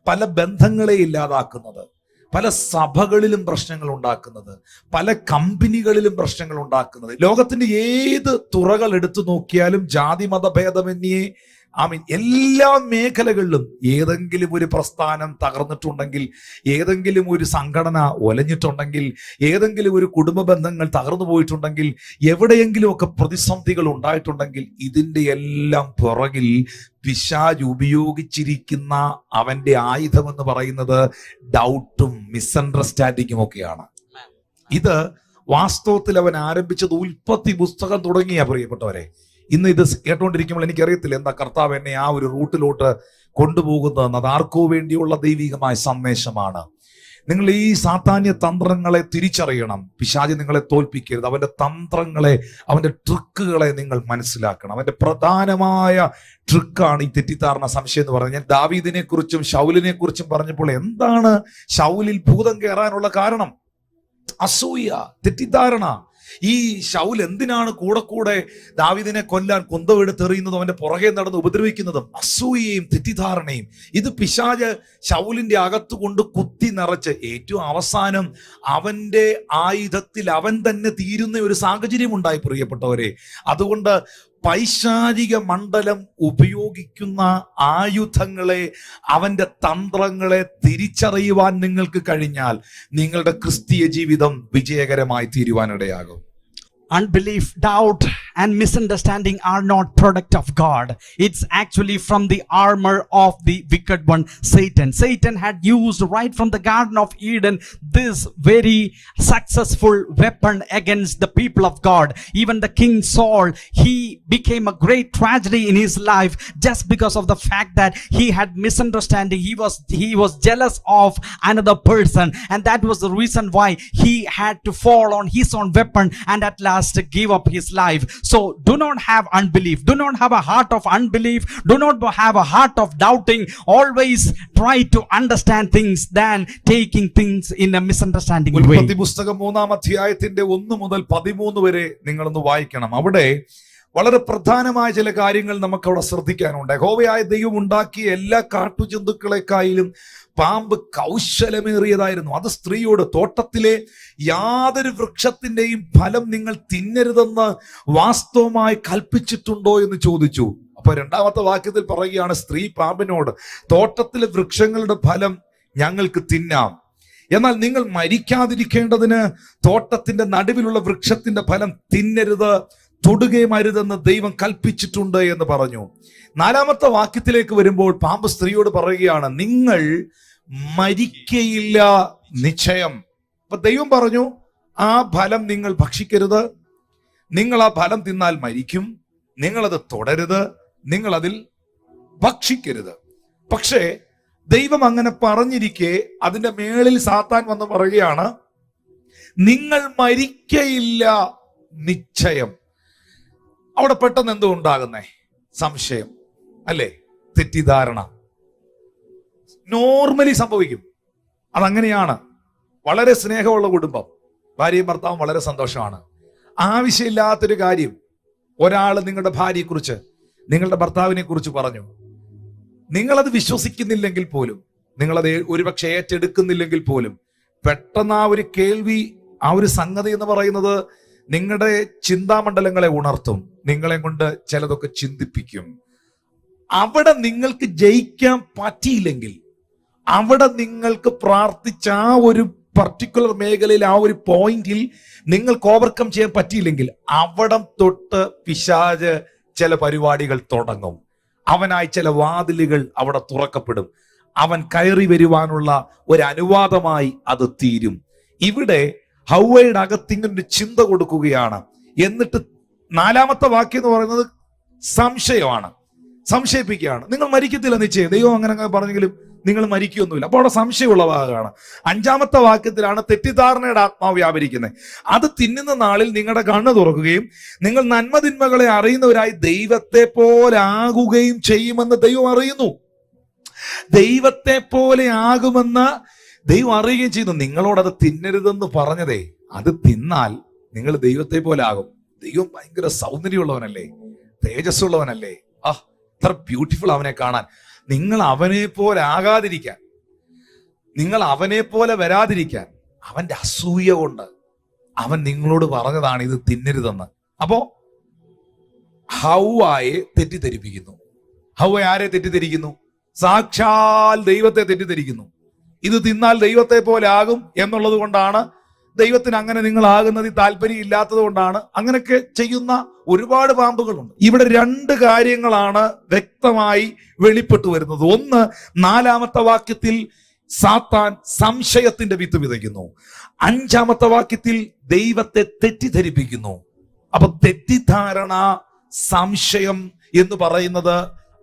പല ബന്ധങ്ങളെ ഇല്ലാതാക്കുന്നത്, പല സഭകളിലും പ്രശ്നങ്ങൾ ഉണ്ടാക്കുന്നത്, പല കമ്പനികളിലും പ്രശ്നങ്ങൾ ഉണ്ടാക്കുന്നത്. ലോകത്തിന്റെ ഏത് തുറകൾ എടുത്തു നോക്കിയാലും ജാതി മതഭേദമന്യേ എല്ലാ മേഖലകളിലും ഏതെങ്കിലും ഒരു പ്രസ്ഥാനം തകർന്നിട്ടുണ്ടെങ്കിൽ, ഏതെങ്കിലും ഒരു സംഘടന ഒലഞ്ഞിട്ടുണ്ടെങ്കിൽ, ഏതെങ്കിലും ഒരു കുടുംബ ബന്ധങ്ങൾ തകർന്നു പോയിട്ടുണ്ടെങ്കിൽ, എവിടെയെങ്കിലുമൊക്കെ പ്രതിസന്ധികൾ ഉണ്ടായിട്ടുണ്ടെങ്കിൽ, ഇതിന്റെ എല്ലാം പുറകിൽ പിശാച് ഉപയോഗിച്ചിരിക്കുന്ന അവന്റെ ആയുധം എന്ന് പറയുന്നത് ഡൗട്ടും മിസ്അണ്ടർസ്റ്റാൻഡിങ്ങും ഒക്കെയാണ്. ഇത് വാസ്തവത്തിൽ അവൻ ആരംഭിച്ചത് ഉൽപ്പത്തി പുസ്തകം തുടങ്ങിയ, പ്രിയപ്പെട്ടവരെ. ഇന്ന് ഇത് കേട്ടോണ്ടിരിക്കുമ്പോൾ എനിക്കറിയത്തില്ല എന്താ കർത്താവ് എന്നെ ആ ഒരു റൂട്ടിലോട്ട് കൊണ്ടുപോകുന്നതെന്ന്. അത് ആർക്കോ വേണ്ടിയുള്ള ദൈവികമായ സന്ദേശമാണ്. നിങ്ങൾ ഈ സാത്താന്യ തന്ത്രങ്ങളെ തിരിച്ചറിയണം. പിശാച് നിങ്ങളെ തോൽപ്പിക്കരുത്. അവന്റെ തന്ത്രങ്ങളെ, അവന്റെ ട്രിക്കുകളെ നിങ്ങൾ മനസ്സിലാക്കണം. അവന്റെ പ്രധാനമായ ട്രിക്കാണ് ഈ തെറ്റിദ്ധാരണ, സംശയം എന്ന് പറയുന്നത്. ഞാൻ ദാവീദിനെ കുറിച്ചും ശൗലിനെ കുറിച്ചും പറഞ്ഞപ്പോൾ എന്താണ് ശൗലിൽ ഭൂതം കയറാനുള്ള കാരണം? അസൂയ, തെറ്റിദ്ധാരണ. ഈ ശൗൽ എന്തിനാണ് കൂടെ ദാവീദിനെ കൊല്ലാൻ കുന്തമെടുത്തെറിയുന്നതും അവന്റെ പുറകെ നടന്ന് ഉപദ്രവിക്കുന്നതും? അസൂയയും തെറ്റിദ്ധാരണയും. ഇത് പിശാച് ശൗലിന്റെ അകത്ത് കൊണ്ട് കുത്തി നിറച്ച് ഏറ്റവും അവസാനം അവന്റെ ആയുധത്തിൽ അവൻ തന്നെ തീരുന്ന ഒരു സാഹചര്യം ഉണ്ടായി, പ്രിയപ്പെട്ടവരെ. അതുകൊണ്ട് പൈശാചിക മണ്ഡലം ഉപയോഗിക്കുന്ന ആയുധങ്ങളെ, അവന്റെ തന്ത്രങ്ങളെ തിരിച്ചറിയുവാൻ നിങ്ങൾക്ക് കഴിഞ്ഞാൽ നിങ്ങളുടെ ക്രിസ്തീയ ജീവിതം വിജയകരമായി തീരുവാനിടയാകും. Unbelief, doubt and misunderstanding are not product of God. It's actually from the armor of the wicked one, Satan. Satan had used right from the Garden of Eden this very successful weapon against the people of God. Even the King Saul, he became a great tragedy in his life just because of the fact that he had misunderstanding. He was jealous of another person, and that was the reason why he had to fall on his own weapon and at last give up his life. So do not have unbelief, do not have a heart of unbelief, do not have a heart of doubting. Always try to understand things than taking things in a misunderstanding way. ഉൽപ്പത്തി പുസ്തകം 3-ാം അധ്യായത്തിന്റെ 1 മുതൽ 13 വരെ നിങ്ങളൊന്ന് വായിക്കണം. അവിടെ വളരെ പ്രധാനമായ ചില കാര്യങ്ങൾ നമുക്ക് അവിടെ ശ്രദ്ധിക്കാനുണ്ട്. യഹോവയായ ദൈവം ഉണ്ടാക്കിയ എല്ലാ കാട്ടുജന്തുക്കളെക്കാളും പാമ്പ് കൗശലമേറിയതായിരുന്നു. അത് സ്ത്രീയോട്, തോട്ടത്തിലെ യാതൊരു വൃക്ഷത്തിന്റെയും ഫലം നിങ്ങൾ തിന്നരുതെന്ന് വാസ്തവമായി കൽപ്പിച്ചിട്ടുണ്ടോ എന്ന് ചോദിച്ചു. അപ്പൊ 2-ാമത്തെ വാക്യത്തിൽ പറയുകയാണ്, സ്ത്രീ പാമ്പിനോട്, തോട്ടത്തിലെ വൃക്ഷങ്ങളുടെ ഫലം ഞങ്ങൾക്ക് തിന്നാം, എന്നാൽ നിങ്ങൾ മരിക്കാതിരിക്കേണ്ടതിന് തോട്ടത്തിന്റെ നടുവിലുള്ള വൃക്ഷത്തിന്റെ ഫലം തിന്നരുത്, തൊടുകയും അരുതെന്ന് ദൈവം കൽപ്പിച്ചിട്ടുണ്ട് എന്ന് പറഞ്ഞു. 4-ാമത്തെ വാക്യത്തിലേക്ക് വരുമ്പോൾ പാമ്പ് സ്ത്രീയോട് പറയുകയാണ്, നിങ്ങൾ മരിക്കയില്ല നിശ്ചയം. അപ്പൊ ദൈവം പറഞ്ഞു, ആ ഫലം നിങ്ങൾ ഭക്ഷിക്കരുത്, നിങ്ങൾ ആ ഫലം തിന്നാൽ മരിക്കും, നിങ്ങളത് തുടരുത്, നിങ്ങൾ അതിൽ ഭക്ഷിക്കരുത്. പക്ഷേ ദൈവം അങ്ങനെ പറഞ്ഞിരിക്കെ അതിന്റെ മേളിൽ സാത്താൻ വന്ന് പറയുകയാണ്, നിങ്ങൾ മരിക്കയില്ല നിശ്ചയം. അവിടെ പെട്ടെന്ന് എന്തോ ഉണ്ടാകുന്നേ? സംശയം അല്ലേ, തെറ്റിദ്ധാരണ. നോർമലി സംഭവിക്കും, അതങ്ങനെയാണ്. വളരെ സ്നേഹമുള്ള കുടുംബം, ഭാര്യയും ഭർത്താവും വളരെ സന്തോഷമാണ്. ആവശ്യമില്ലാത്തൊരു കാര്യം ഒരാൾ നിങ്ങളുടെ ഭാര്യയെക്കുറിച്ച്, നിങ്ങളുടെ ഭർത്താവിനെ കുറിച്ച് പറഞ്ഞു. നിങ്ങളത് വിശ്വസിക്കുന്നില്ലെങ്കിൽ പോലും, നിങ്ങളത് ഒരുപക്ഷെ ഏറ്റെടുക്കുന്നില്ലെങ്കിൽ പോലും, പെട്ടെന്ന് ആ ഒരു കേൾവി, ആ ഒരു സംഗതി എന്ന് പറയുന്നത് നിങ്ങളുടെ ചിന്താമണ്ഡലങ്ങളെ ഉണർത്തും, നിങ്ങളെ കൊണ്ട് ചിലതൊക്കെ ചിന്തിപ്പിക്കും. അവിടെ നിങ്ങൾക്ക് ജയിക്കാൻ പറ്റിയില്ലെങ്കിൽ, അവിടെ നിങ്ങൾക്ക് പ്രാർത്ഥിച്ച ആ ഒരു പർട്ടിക്കുലർ മേഖലയിൽ, ആ ഒരു പോയിന്റിൽ നിങ്ങൾക്ക് ഓവർകം ചെയ്യാൻ പറ്റിയില്ലെങ്കിൽ, അവിടം തൊട്ട് പിശാച് ചില പരിപാടികൾ തുടങ്ങും. അവനായി ചില വാതിലുകൾ അവിടെ തുറക്കപ്പെടും. അവൻ കയറി വരുവാനുള്ള ഒരു അനുവാദമായി അത് തീരും. ഇവിടെ ഹൗവയുടെ അകത്തിങ്ങനൊരു ചിന്ത കൊടുക്കുകയാണ്. എന്നിട്ട് 4-ാമത്തെ വാക്യം എന്ന് പറയുന്നത് സംശയമാണ്, സംശയിപ്പിക്കുകയാണ്. നിങ്ങൾ മരിക്കത്തില്ല നിശ്ചയം, ദൈവം അങ്ങനെ പറഞ്ഞെങ്കിലും നിങ്ങൾ മരിക്കുകയൊന്നുമില്ല. അപ്പോൾ അവിടെ സംശയമുള്ള ഭാഗമാണ്. 5-ാമത്തെ വാക്യത്തിലാണ് തെറ്റിദ്ധാരണയുടെ ആത്മാവ് വ്യാപരിക്കുന്നത്. അത് തിന്നുന്ന നാളിൽ നിങ്ങളുടെ കണ്ണ് തുറക്കുകയും നിങ്ങൾ നന്മതിന്മകളെ അറിയുന്നവരായി ദൈവത്തെ പോലെ ആകുകയും ചെയ്യുമെന്ന് ദൈവം അറിയുന്നു. ദൈവത്തെ പോലെ ആകുമെന്ന് ദൈവം അറിയുകയും ചെയ്യുന്നു. നിങ്ങളോടത് തിന്നരുതെന്ന് പറഞ്ഞതേ, അത് തിന്നാൽ നിങ്ങൾ ദൈവത്തെ പോലെ ആകും. ദൈവം ഭയങ്കര സൗന്ദര്യമുള്ളവനല്ലേ, തേജസ്സുള്ളവനല്ലേ, എത്ര ബ്യൂട്ടിഫുൾ അവനെ കാണാൻ. നിങ്ങൾ അവനെ പോലെ ആകാതിരിക്കാൻ, നിങ്ങൾ അവനെ പോലെ വരാതിരിക്കാൻ, അവന്റെ അസൂയ കൊണ്ട് അവൻ നിങ്ങളോട് പറഞ്ഞതാണ് ഇത് തിന്നരുതെന്ന്. അപ്പോ ഹൗവയെ തെറ്റിദ്ധരിപ്പിക്കുന്നു. ഹൗവ ആരെ തെറ്റിദ്ധരിക്കുന്നു? സാക്ഷാൽ ദൈവത്തെ തെറ്റിദ്ധരിക്കുന്നു. ഇത് തിന്നാൽ ദൈവത്തെ പോലെ ആകും എന്നുള്ളത് കൊണ്ടാണ്, ദൈവത്തിന് അങ്ങനെ നിങ്ങൾ ആകുന്നതിൽ താല്പര്യം ഇല്ലാത്തത് കൊണ്ടാണ് അങ്ങനെയൊക്കെ ചെയ്യുന്ന ഒരുപാട് പാമ്പുകളുണ്ട്. ഇവിടെ 2 കാര്യങ്ങളാണ് വ്യക്തമായി വെളിപ്പെട്ടു വരുന്നത്. ഒന്ന്, 4-ാമത്തെ വാക്യത്തിൽ സാത്താൻ സംശയത്തിന്റെ വിത്ത് വിതയ്ക്കുന്നു. 5-ാമത്തെ വാക്യത്തിൽ ദൈവത്തെ തെറ്റിദ്ധരിപ്പിക്കുന്നു. അപ്പൊ തെറ്റിദ്ധാരണ, സംശയം എന്ന് പറയുന്നത്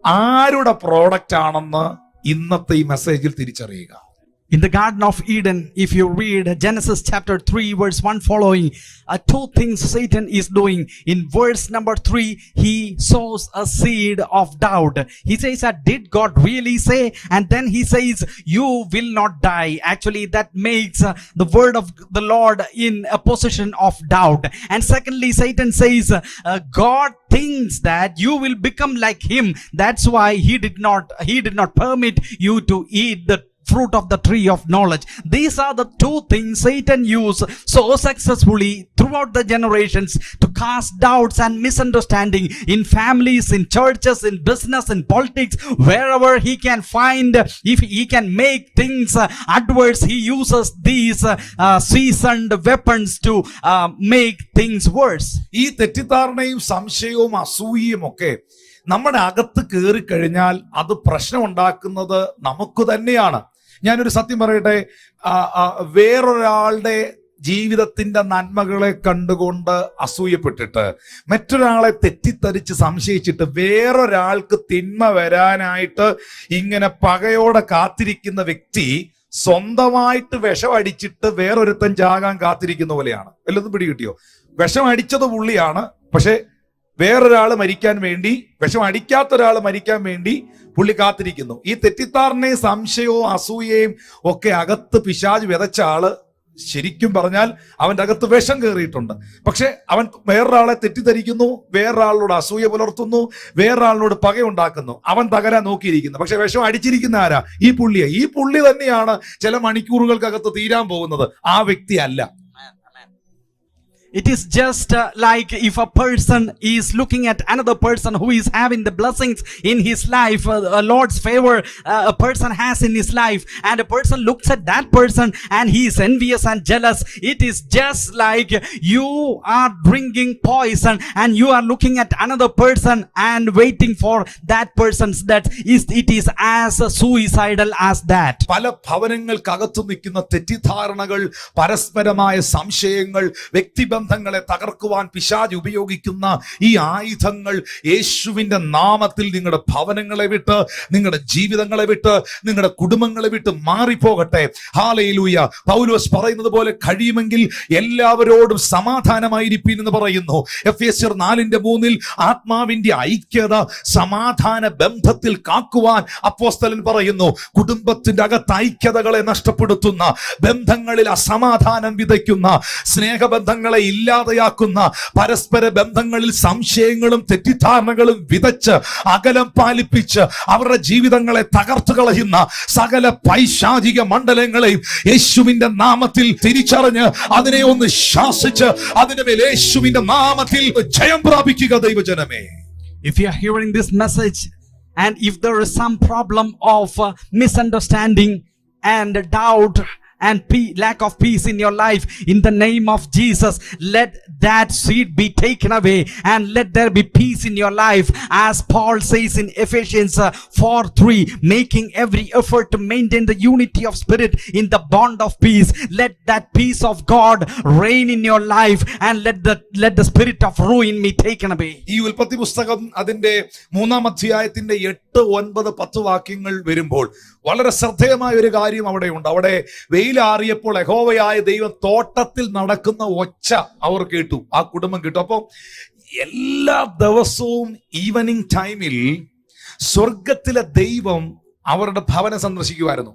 ആരുടെ പ്രോഡക്റ്റ് ആണെന്ന് ഇന്നത്തെ ഈ മെസ്സേജിൽ തിരിച്ചറിയുക. In the Garden of Eden, if you read Genesis chapter 3 verse 1 following, 2 things Satan is doing. In verse number 3, he sows a seed of doubt. He says that, did God really say? And then he says, you will not die. Actually, that makes the word of the Lord in a position of doubt. And secondly, Satan says, God thinks that you will become like him. That's why he did not permit you to eat the fruit of the tree of knowledge. These are the 2 things Satan used so successfully throughout the generations to cast doubts and misunderstanding in families, in churches, in business, in politics, wherever he can find. If he can make things adverse, he uses these seasoned weapons to make things worse. ഈ തെറ്റിദ്ധാരണയും സംശയവും അസൂയയും ഒക്കെ നമ്മുടെ അകത്ത് കയറി കഴിഞ്ഞാൽ അത് പ്രശ്നം ഉണ്ടാക്കുന്നത് നമുക്ക് തന്നെയാണ്. ഞാനൊരു സത്യം പറയട്ടെ, വേറൊരാളുടെ ജീവിതത്തിന്റെ നന്മകളെ കണ്ടുകൊണ്ട് അസൂയപ്പെട്ടിട്ട്, മറ്റൊരാളെ തെറ്റിദ്ധരിച്ച് സംശയിച്ചിട്ട്, വേറൊരാൾക്ക് തിന്മ വരാനായിട്ട് ഇങ്ങനെ പകയോടെ കാത്തിരിക്കുന്ന വ്യക്തി സ്വന്തമായിട്ട് വിഷം അടിച്ചിട്ട് വേറൊരുത്തൻ ചാകാൻ കാത്തിരിക്കുന്ന പോലെയാണ്. വല്ലതും പിടികിട്ടിയോ? വിഷം അടിച്ചത് പുള്ളിയാണ്, പക്ഷെ വേറൊരാൾ മരിക്കാൻ വേണ്ടി, വിഷം അടിക്കാത്ത ഒരാൾ മരിക്കാൻ വേണ്ടി പുള്ളി കാത്തിരിക്കുന്നു. ഈ തെറ്റിദ്ധാരണയും സംശയവും അസൂയയും ഒക്കെ അകത്ത് പിശാച് വിതച്ച ആള് ശരിക്കും പറഞ്ഞാൽ അവന്റെ അകത്ത് വിഷം കയറിയിട്ടുണ്ട്. പക്ഷെ അവൻ വേറൊരാളെ തെറ്റിദ്ധരിക്കുന്നു, വേറൊരാളോട് അസൂയ പുലർത്തുന്നു, വേറൊരാളിനോട് പകയുണ്ടാക്കുന്നു. അവൻ തകരാൻ നോക്കിയിരിക്കുന്നു. പക്ഷെ വിഷം അടിച്ചിരിക്കുന്ന ആരാ? ഈ പുള്ളിയെ. ഈ പുള്ളി തന്നെയാണ് ചില മണിക്കൂറുകൾക്കകത്ത് തീരാൻ പോകുന്നത്, ആ വ്യക്തി അല്ല. It is just like if a person is looking at another person who is having the blessings in his life, a Lord's favor a person has in his life, and a person looks at that person and he is envious and jealous. It is just like you are drinking poison and you are looking at another person and waiting for that person's death. It is as suicidal as that. പല ഭവനങ്ങൾക്കകത്തു നിൽക്കുന്ന തെറ്റിദ്ധാരണകൾ, പരസ്പരമായ സംശയങ്ങൾ, വ്യക്തിബന്ധങ്ങളെ തകർക്കുവാൻ പിശാച് ഉപയോഗിക്കുന്ന ഈ ആയുധങ്ങൾ യേശുവിന്റെ നാമത്തിൽ നിങ്ങളുടെ ഭവനങ്ങളെ വിട്ട്, നിങ്ങളുടെ ജീവിതങ്ങളെ വിട്ട്, നിങ്ങളുടെ കുടുംബങ്ങളെ വിട്ട് മാറിപ്പോകട്ടെ. ഹല്ലേലൂയ. പൗലോസ് പറയുന്നത് പോലെ കഴിയുമെങ്കിൽ എല്ലാവരോടും സമാധാനമായിരിപ്പീൻ എന്ന് പറയുന്നു. എഫേസ്യർ 4:3 ആത്മാവിന്റെ ഐക്യത സമാധാന ബന്ധത്തിൽ കാക്കുവാൻ അപ്പോസ്തലൻ പറയുന്നു. കുടുംബത്തിന്റെ അകത്ത് ഐക്യതകളെ നഷ്ടപ്പെടുത്തുന്ന, ബന്ധങ്ങളിൽ അസമാധാനം വിതയ്ക്കുന്ന, സ്നേഹബന്ധങ്ങളെ ഇല്ലാതെയാക്കുന്ന, പരസ്പര ബന്ധങ്ങളിൽ സംശയങ്ങളും തെറ്റിദ്ധാരണകളും വിതച്ച് അകലം പാലിപ്പിച്ച് അവരുടെ ജീവിതങ്ങളെ തകർത്തു കളയുന്ന സകല പൈശാചിക മണ്ഡലങ്ങളെയും യേശുവിന്റെ നാമത്തിൽ തിരിച്ചറിഞ്ഞ് അതിനെ ഒന്ന് ശാസിച്ച് അതിന്റെ മേൽ യേശുവിന്റെ നാമത്തിൽ ജയം പ്രാപിക്കുക ദൈവജനമേ. If you are hearing this message and if there is some problem of misunderstanding and doubt and lack of peace in your life, in the name of Jesus, let that seed be taken away and let there be peace in your life, as Paul says in Ephesians 4:3, making every effort to maintain the unity of spirit in the bond of peace. Let that peace of God reign in your life and let the spirit of ruin be taken away. ഈ ഉൽപ്പത്തി പുസ്തകം അതിന്റെ 3-ാം അധ്യായത്തിന്റെ 8, 9, 10 വാക്യങ്ങൾ വരുമ്പോൾ വളരെ ശ്രദ്ധേയമായ ഒരു കാര്യം അവിടെയുണ്ട്. അവിടെ വെയിലാറിയപ്പോൾ യഹോവയായ ദൈവം തോട്ടത്തിൽ നടക്കുന്ന ഒച്ച അവർ കേട്ടു, ആ കുടുംബം കേട്ടു. അപ്പോൾ എല്ലാ ദിവസവും ഈവനിങ് ടൈമിൽ സ്വർഗത്തിലെ ദൈവം അവരുടെ ഭവനം സന്ദർശിക്കുമായിരുന്നു.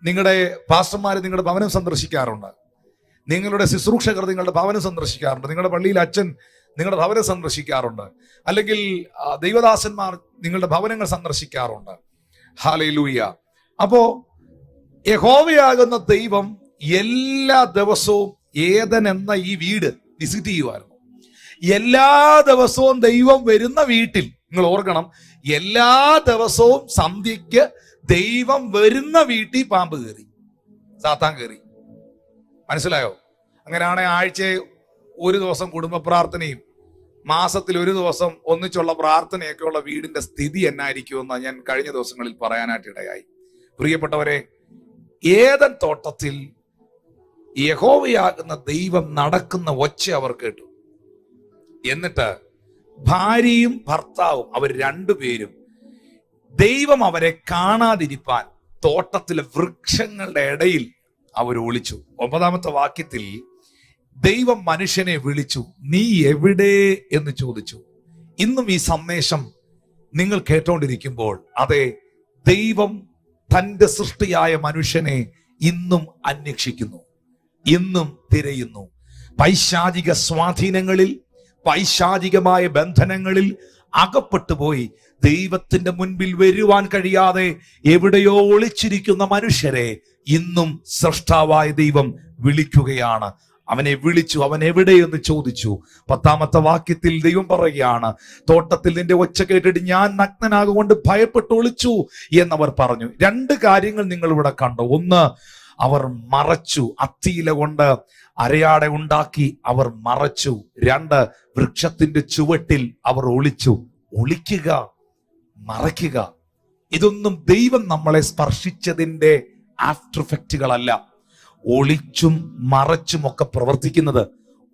നിങ്ങളുടെ പാസ്റ്റർമാർ നിങ്ങളുടെ ഭവനം സന്ദർശിക്കാറുണ്ട്, നിങ്ങളുടെ ശുശ്രൂഷകർ നിങ്ങളുടെ ഭവനം സന്ദർശിക്കാറുണ്ട്, നിങ്ങളുടെ പള്ളിയിൽ അച്ഛൻ നിങ്ങളുടെ ഭവനം സന്ദർശിക്കാറുണ്ട്, അല്ലെങ്കിൽ ദൈവദാസന്മാർ നിങ്ങളുടെ ഭവനങ്ങൾ സന്ദർശിക്കാറുണ്ട്. ഹല്ലേലൂയ. അപ്പോ യഹോവയാകുന്ന ദൈവം എല്ലാ ദിവസവും ഏദൻ എന്ന ഈ വീട് വിസിറ്റ് ചെയ്യുമായിരുന്നു. എല്ലാ ദിവസവും ദൈവം വരുന്ന വീട്ടിൽ, നിങ്ങൾ ഓർക്കണം, എല്ലാ ദിവസവും സന്ധ്യയ്ക്ക് ദൈവം വരുന്ന വീട്ടിൽ പാമ്പ് കയറി, സാത്താൻ കയറി. മനസ്സിലായോ? അങ്ങനെയാണെങ്കിൽ ആഴ്ചയിൽ ഒരു ദിവസം കുടുംബ പ്രാർത്ഥനയും മാസത്തിൽ ഒരു ദിവസം ഒന്നിച്ചുള്ള പ്രാർത്ഥനയൊക്കെ ഉള്ള വീടിന്റെ സ്ഥിതി എന്നായിരിക്കുമെന്ന് ഞാൻ കഴിഞ്ഞ ദിവസങ്ങളിൽ പറയാനായിട്ട് ഇടയായി. പ്രിയപ്പെട്ടവരെ, ഏദൻ തോട്ടത്തിൽ യഹോവയാകുന്ന ദൈവം നടക്കുന്ന ഒച്ച അവർ കേട്ടു. എന്നിട്ട് ഭാര്യയും ഭർത്താവും അവർ രണ്ടുപേരും ദൈവം അവരെ കാണാതിരിപ്പാൻ തോട്ടത്തിലെ വൃക്ഷങ്ങളുടെ ഇടയിൽ അവർ ഒളിച്ചു. 9-ാമത്തെ വാക്യത്തിൽ ദൈവം മനുഷ്യനെ വിളിച്ചു, നീ എവിടെ എന്ന് ചോദിച്ചു. ഇന്നും ഈ സന്ദേശം നിങ്ങൾ കേട്ടോണ്ടിരിക്കുമ്പോൾ, അതെ, ദൈവം തന്റെ സൃഷ്ടിയായ മനുഷ്യനെ ഇന്നും അന്വേഷിക്കുന്നു, ഇന്നും തിരയുന്നു. പൈശാചിക സ്വാധീനങ്ങളിൽ, പൈശാചികമായ ബന്ധനങ്ങളിൽ അകപ്പെട്ടുപോയി ദൈവത്തിന്റെ മുൻപിൽ വരുവാൻ കഴിയാതെ എവിടെയോ ഒളിച്ചിരിക്കുന്ന മനുഷ്യരെ ഇന്നും സൃഷ്ടാവായ ദൈവം വിളിക്കുകയാണ്. അവനെ വിളിച്ചു, അവൻ എവിടെയെന്ന് ചോദിച്ചു. 10-ാമത്തെ വാക്യത്തിൽ ദൈവം പറയുകയാണ്, തോട്ടത്തിൽ നിന്റെ ഒച്ച കേട്ടിട്ട് ഞാൻ നഗ്നനാകൊണ്ട് ഭയപ്പെട്ട് ഒളിച്ചു എന്നവർ പറഞ്ഞു. 2 കാര്യങ്ങൾ നിങ്ങൾ ഇവിടെ കണ്ടു. ഒന്ന്, അവർ മറച്ചു, അത്തിയില കൊണ്ട് അരയാട ഉണ്ടാക്കി അവർ മറച്ചു. 2, വൃക്ഷത്തിന്റെ ചുവട്ടിൽ അവർ ഒളിച്ചു. ഒളിക്കുക, മറയ്ക്കുക, ഇതൊന്നും ദൈവം നമ്മളെ സ്പർശിച്ചതിന്റെ ആഫ്റ്റർ എഫക്റ്റുകളല്ല. ഒളിച്ചും മറച്ചുമൊക്കെ പ്രവർത്തിക്കുന്നത്,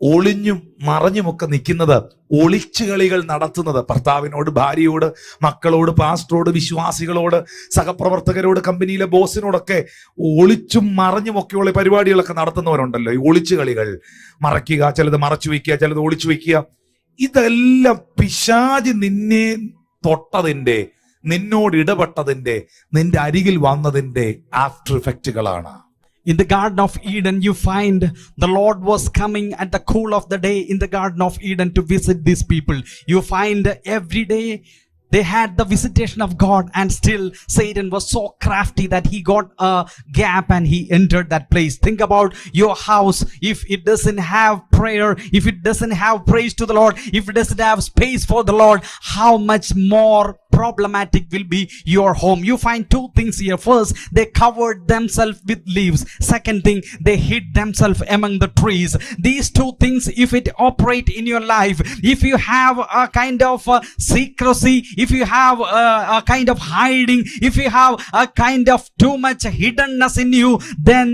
ഒളിഞ്ഞും മറഞ്ഞുമൊക്കെ നിൽക്കുന്നത്, ഒളിച്ചുകളികൾ നടത്തുന്നത്, ഭർത്താവിനോട്, ഭാര്യയോട്, മക്കളോട്, പാസ്റ്ററോട്, വിശ്വാസികളോട്, സഹപ്രവർത്തകരോട്, കമ്പനിയിലെ ബോസിനോടൊക്കെ ഒളിച്ചും മറഞ്ഞുമൊക്കെയുള്ള പരിപാടികളൊക്കെ നടത്തുന്നവരുണ്ടല്ലോ. ഈ ഒളിച്ചുകളികൾ, മറയ്ക്കുക, ചിലത് മറച്ചു വയ്ക്കുക, ചിലത് ഒളിച്ചു വയ്ക്കുക, ഇതെല്ലാം പിശാച് നിന്നെ തൊട്ടതിന്റെ, നിന്നോട് ഇടപെട്ടതിന്റെ, നിന്റെ അരികിൽ വന്നതിന്റെ after എഫക്റ്റുകളാണ്. In the Garden of Eden, you find the Lord was coming at the cool of the day in the Garden of Eden to visit these people. You find every day they had the visitation of God, and still Satan was so crafty that he got a gap and he entered that place. Think about your house. If it doesn't have prayer, if it doesn't have praise to the Lord, if it doesn't have space for the Lord, how much more problematic will be your home. You find two things here. First, they covered themselves with leaves. Second thing, they hid themselves among the trees. These two things, if it operate in your life, if you have a kind of secrecy, if you have a kind of hiding, if you have a kind of too much hiddenness in you, then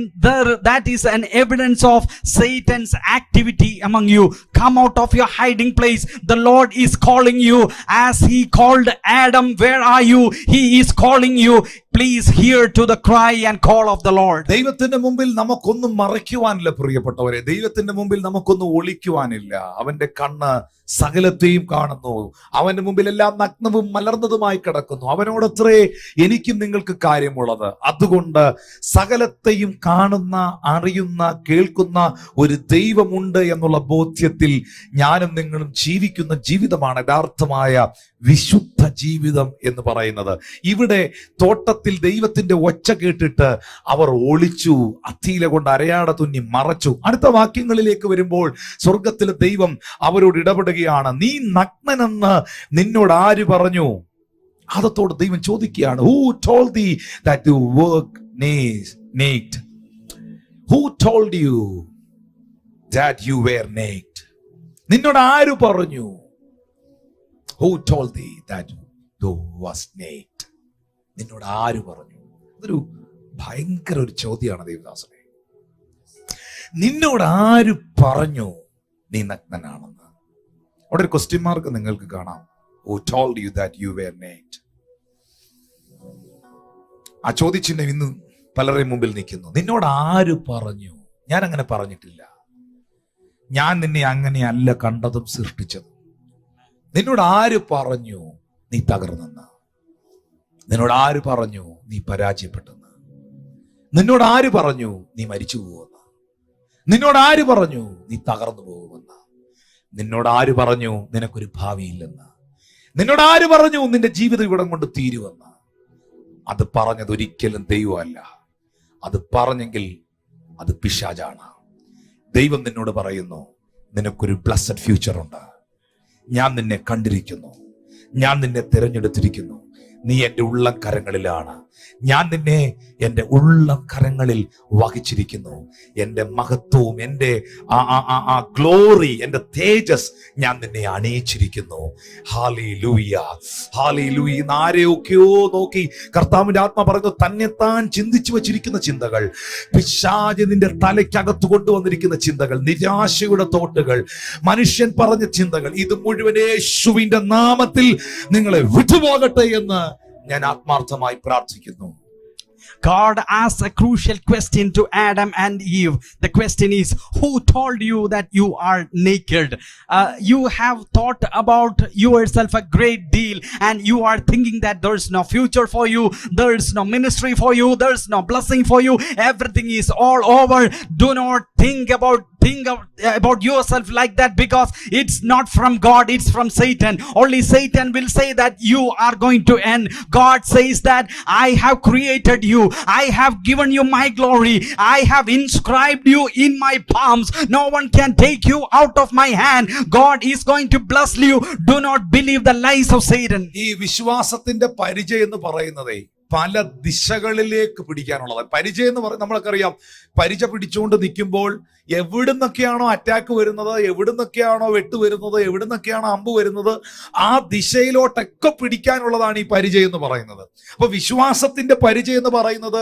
that is an evidence of Satan's activity among you. Come out of your hiding place. The Lord is calling you as he called Adam. Where are you? He is calling you. Please hear to the cry and call of the Lord. ദൈവത്തിന്റെ മുമ്പിൽ നമുക്കൊന്നും മറയ്ക്കുവാനില്ല പ്രിയപ്പെട്ടവരെ. ദൈവത്തിന്റെ മുമ്പിൽ നമുക്കൊന്നും ഒളിക്കുവാനില്ല. അവന്റെ കണ്ണ് സകലത്തെയും കാണുന്നു. അവന്റെ മുമ്പിൽ എല്ലാം നഗ്നവും മലർന്നതുമായി കിടക്കുന്നു. അവനോടത്രേ എനിക്കും നിങ്ങൾക്ക് കാര്യമുള്ളത്. അതുകൊണ്ട് സകലത്തെയും കാണുന്ന, അറിയുന്ന, കേൾക്കുന്ന ഒരു ദൈവമുണ്ട് എന്നുള്ള ബോധ്യത്തിൽ ഞാനും നിങ്ങളും ജീവിക്കുന്ന ജീവിതമാണ് യഥാർത്ഥമായ വിശുദ്ധ ജീവിതം എന്ന് പറയുന്നത്. ഇവിടെ തോട്ടത്തിൽ ദൈവത്തിന്റെ ഒച്ച കേട്ടിട്ട് അവർ ഒളിച്ചു, അത്തിയില കൊണ്ട് അരയാട തുന്നി മറച്ചു. അടുത്ത വാക്യങ്ങളിലേക്ക് വരുമ്പോൾ സ്വർഗത്തിലെ ദൈവം അവരോട് ഇടപെടുകയാണ്. നീ നഗ്നനെന്ന് നിന്നോട് ആര് പറഞ്ഞു? അതോട് ദൈവം ചോദിക്കുകയാണ്, Who told thee that you work naked? Who told you that you were naked? നിന്നോട് ആര് പറഞ്ഞു? Who told thee that thou was naked? നിന്നോട് ആര് പറഞ്ഞു? അതൊരു ഭയങ്കര ഒരു ചോദ്യമാണ് ദേവദാസനെ. നിന്നോട് ആര് പറഞ്ഞു നീ നഗ്നനാണെന്ന്? അവിടെ ഒരു ക്വസ്റ്റ്യൻ മാർക്ക് നിങ്ങൾക്ക് കാണാം. Who told you that you were naked? ആ ചോദ്യചിഹ്നം ഇന്ന് പലരുടെയും മുമ്പിൽ നിൽക്കുന്നു. നിന്നോട് ആര് പറഞ്ഞു? ഞാൻ അങ്ങനെ പറഞ്ഞിട്ടില്ല. ഞാൻ നിന്നെ അങ്ങനെയല്ല കണ്ടതും സൃഷ്ടിച്ചതും. നിന്നോട് ആര് പറഞ്ഞു നീ തകർന്നെന്ന്? നിന്നോട് ആര് പറഞ്ഞു നീ പരാജയപ്പെട്ടെന്ന്? നിന്നോട് ആര് പറഞ്ഞു നീ മരിച്ചു പോകുമെന്ന്? നിന്നോട് ആര് പറഞ്ഞു നീ തകർന്നു പോകുമെന്ന്? നിന്നോട് ആര് പറഞ്ഞു നിനക്കൊരു ഭാവിയില്ലെന്ന്? നിന്നോട് ആര് പറഞ്ഞു നിന്റെ ജീവിതം ഇവിടം കൊണ്ട് തീരുമെന്ന്? അത് പറഞ്ഞത് ഒരിക്കലും ദൈവമല്ല. അത് പറഞ്ഞെങ്കിൽ അത് പിശാചാണ്. ദൈവം നിന്നോട് പറയുന്നു, നിനക്കൊരു ബ്ലസ്സഡ് ഫ്യൂച്ചർ ഉണ്ട്. ഞാൻ നിന്നെ കണ്ടിരിക്കുന്നു. ഞാൻ നിന്നെ തിരഞ്ഞെടുത്തിരിക്കുന്നു. നീ എൻ്റെ ഉള്ളം കരങ്ങളിലാണ്. ഞാൻ നിന്നെ എൻ്റെ ഉള്ളം കരങ്ങളിൽ വഹിച്ചിരിക്കുന്നു. എൻ്റെ മഹത്വവും എൻ്റെ ആ ഗ്ലോറി, എൻ്റെ തേജസ് ഞാൻ നിന്നെ അണിയിച്ചിരിക്കുന്നു. Hallelujah, hallelujah. ആരെയൊക്കെയോ നോക്കി കർത്താവിന്റെ ആത്മ പറഞ്ഞു, തന്നെത്താൻ ചിന്തിച്ചു വച്ചിരിക്കുന്ന ചിന്തകൾ, പിശാച് നിന്റെ തലയ്ക്കകത്ത് കൊണ്ടുവന്നിരിക്കുന്ന ചിന്തകൾ, നിരാശയുടെ തോട്ടുകൾ, മനുഷ്യൻ പറഞ്ഞ ചിന്തകൾ, ഇത് മുഴുവൻ യേശുവിന്റെ നാമത്തിൽ നിങ്ങളെ വിട്ടുപോകട്ടെ എന്ന് ഞാൻ ആത്മാർത്ഥമായി പ്രാർത്ഥിക്കുന്നു. God asks a crucial question to Adam and Eve. The question is, who told you that you are naked? You have thought about yourself a great deal, and you are thinking that there's no future for you, there's no ministry for you, there's no blessing for you, everything is all over. Do not think about yourself like that, because it's not from God, it's from Satan. Only Satan will say that you are going to end. God says that I have created you, I have given you my glory, I have inscribed you in my palms. No one can take you out of my hand. God is going to bless you. Do not believe the lies of Satan. ഈ വിശ്വാസത്തിന്റെ പരിചയം എന്ന് പറയുന്നതേ പല ദിശകളിലേക്ക് പിടിക്കാനുള്ളത്. പരിചയം എന്ന് പറയുന്നത് നമ്മൾക്കറിയാം, പരിച പിടിച്ചുകൊണ്ട് നിൽക്കുമ്പോൾ എവിടുന്നൊക്കെയാണോ അറ്റാക്ക് വരുന്നത്, എവിടുന്നൊക്കെയാണോ വെട്ട് വരുന്നത്, എവിടുന്നൊക്കെയാണോ അമ്പ് വരുന്നത്, ആ ദിശയിലോട്ടൊക്കെ പിടിക്കാനുള്ളതാണ് ഈ പരിചയം എന്ന് പറയുന്നത്. അപ്പൊ വിശ്വാസത്തിന്റെ പരിചയം എന്ന് പറയുന്നത്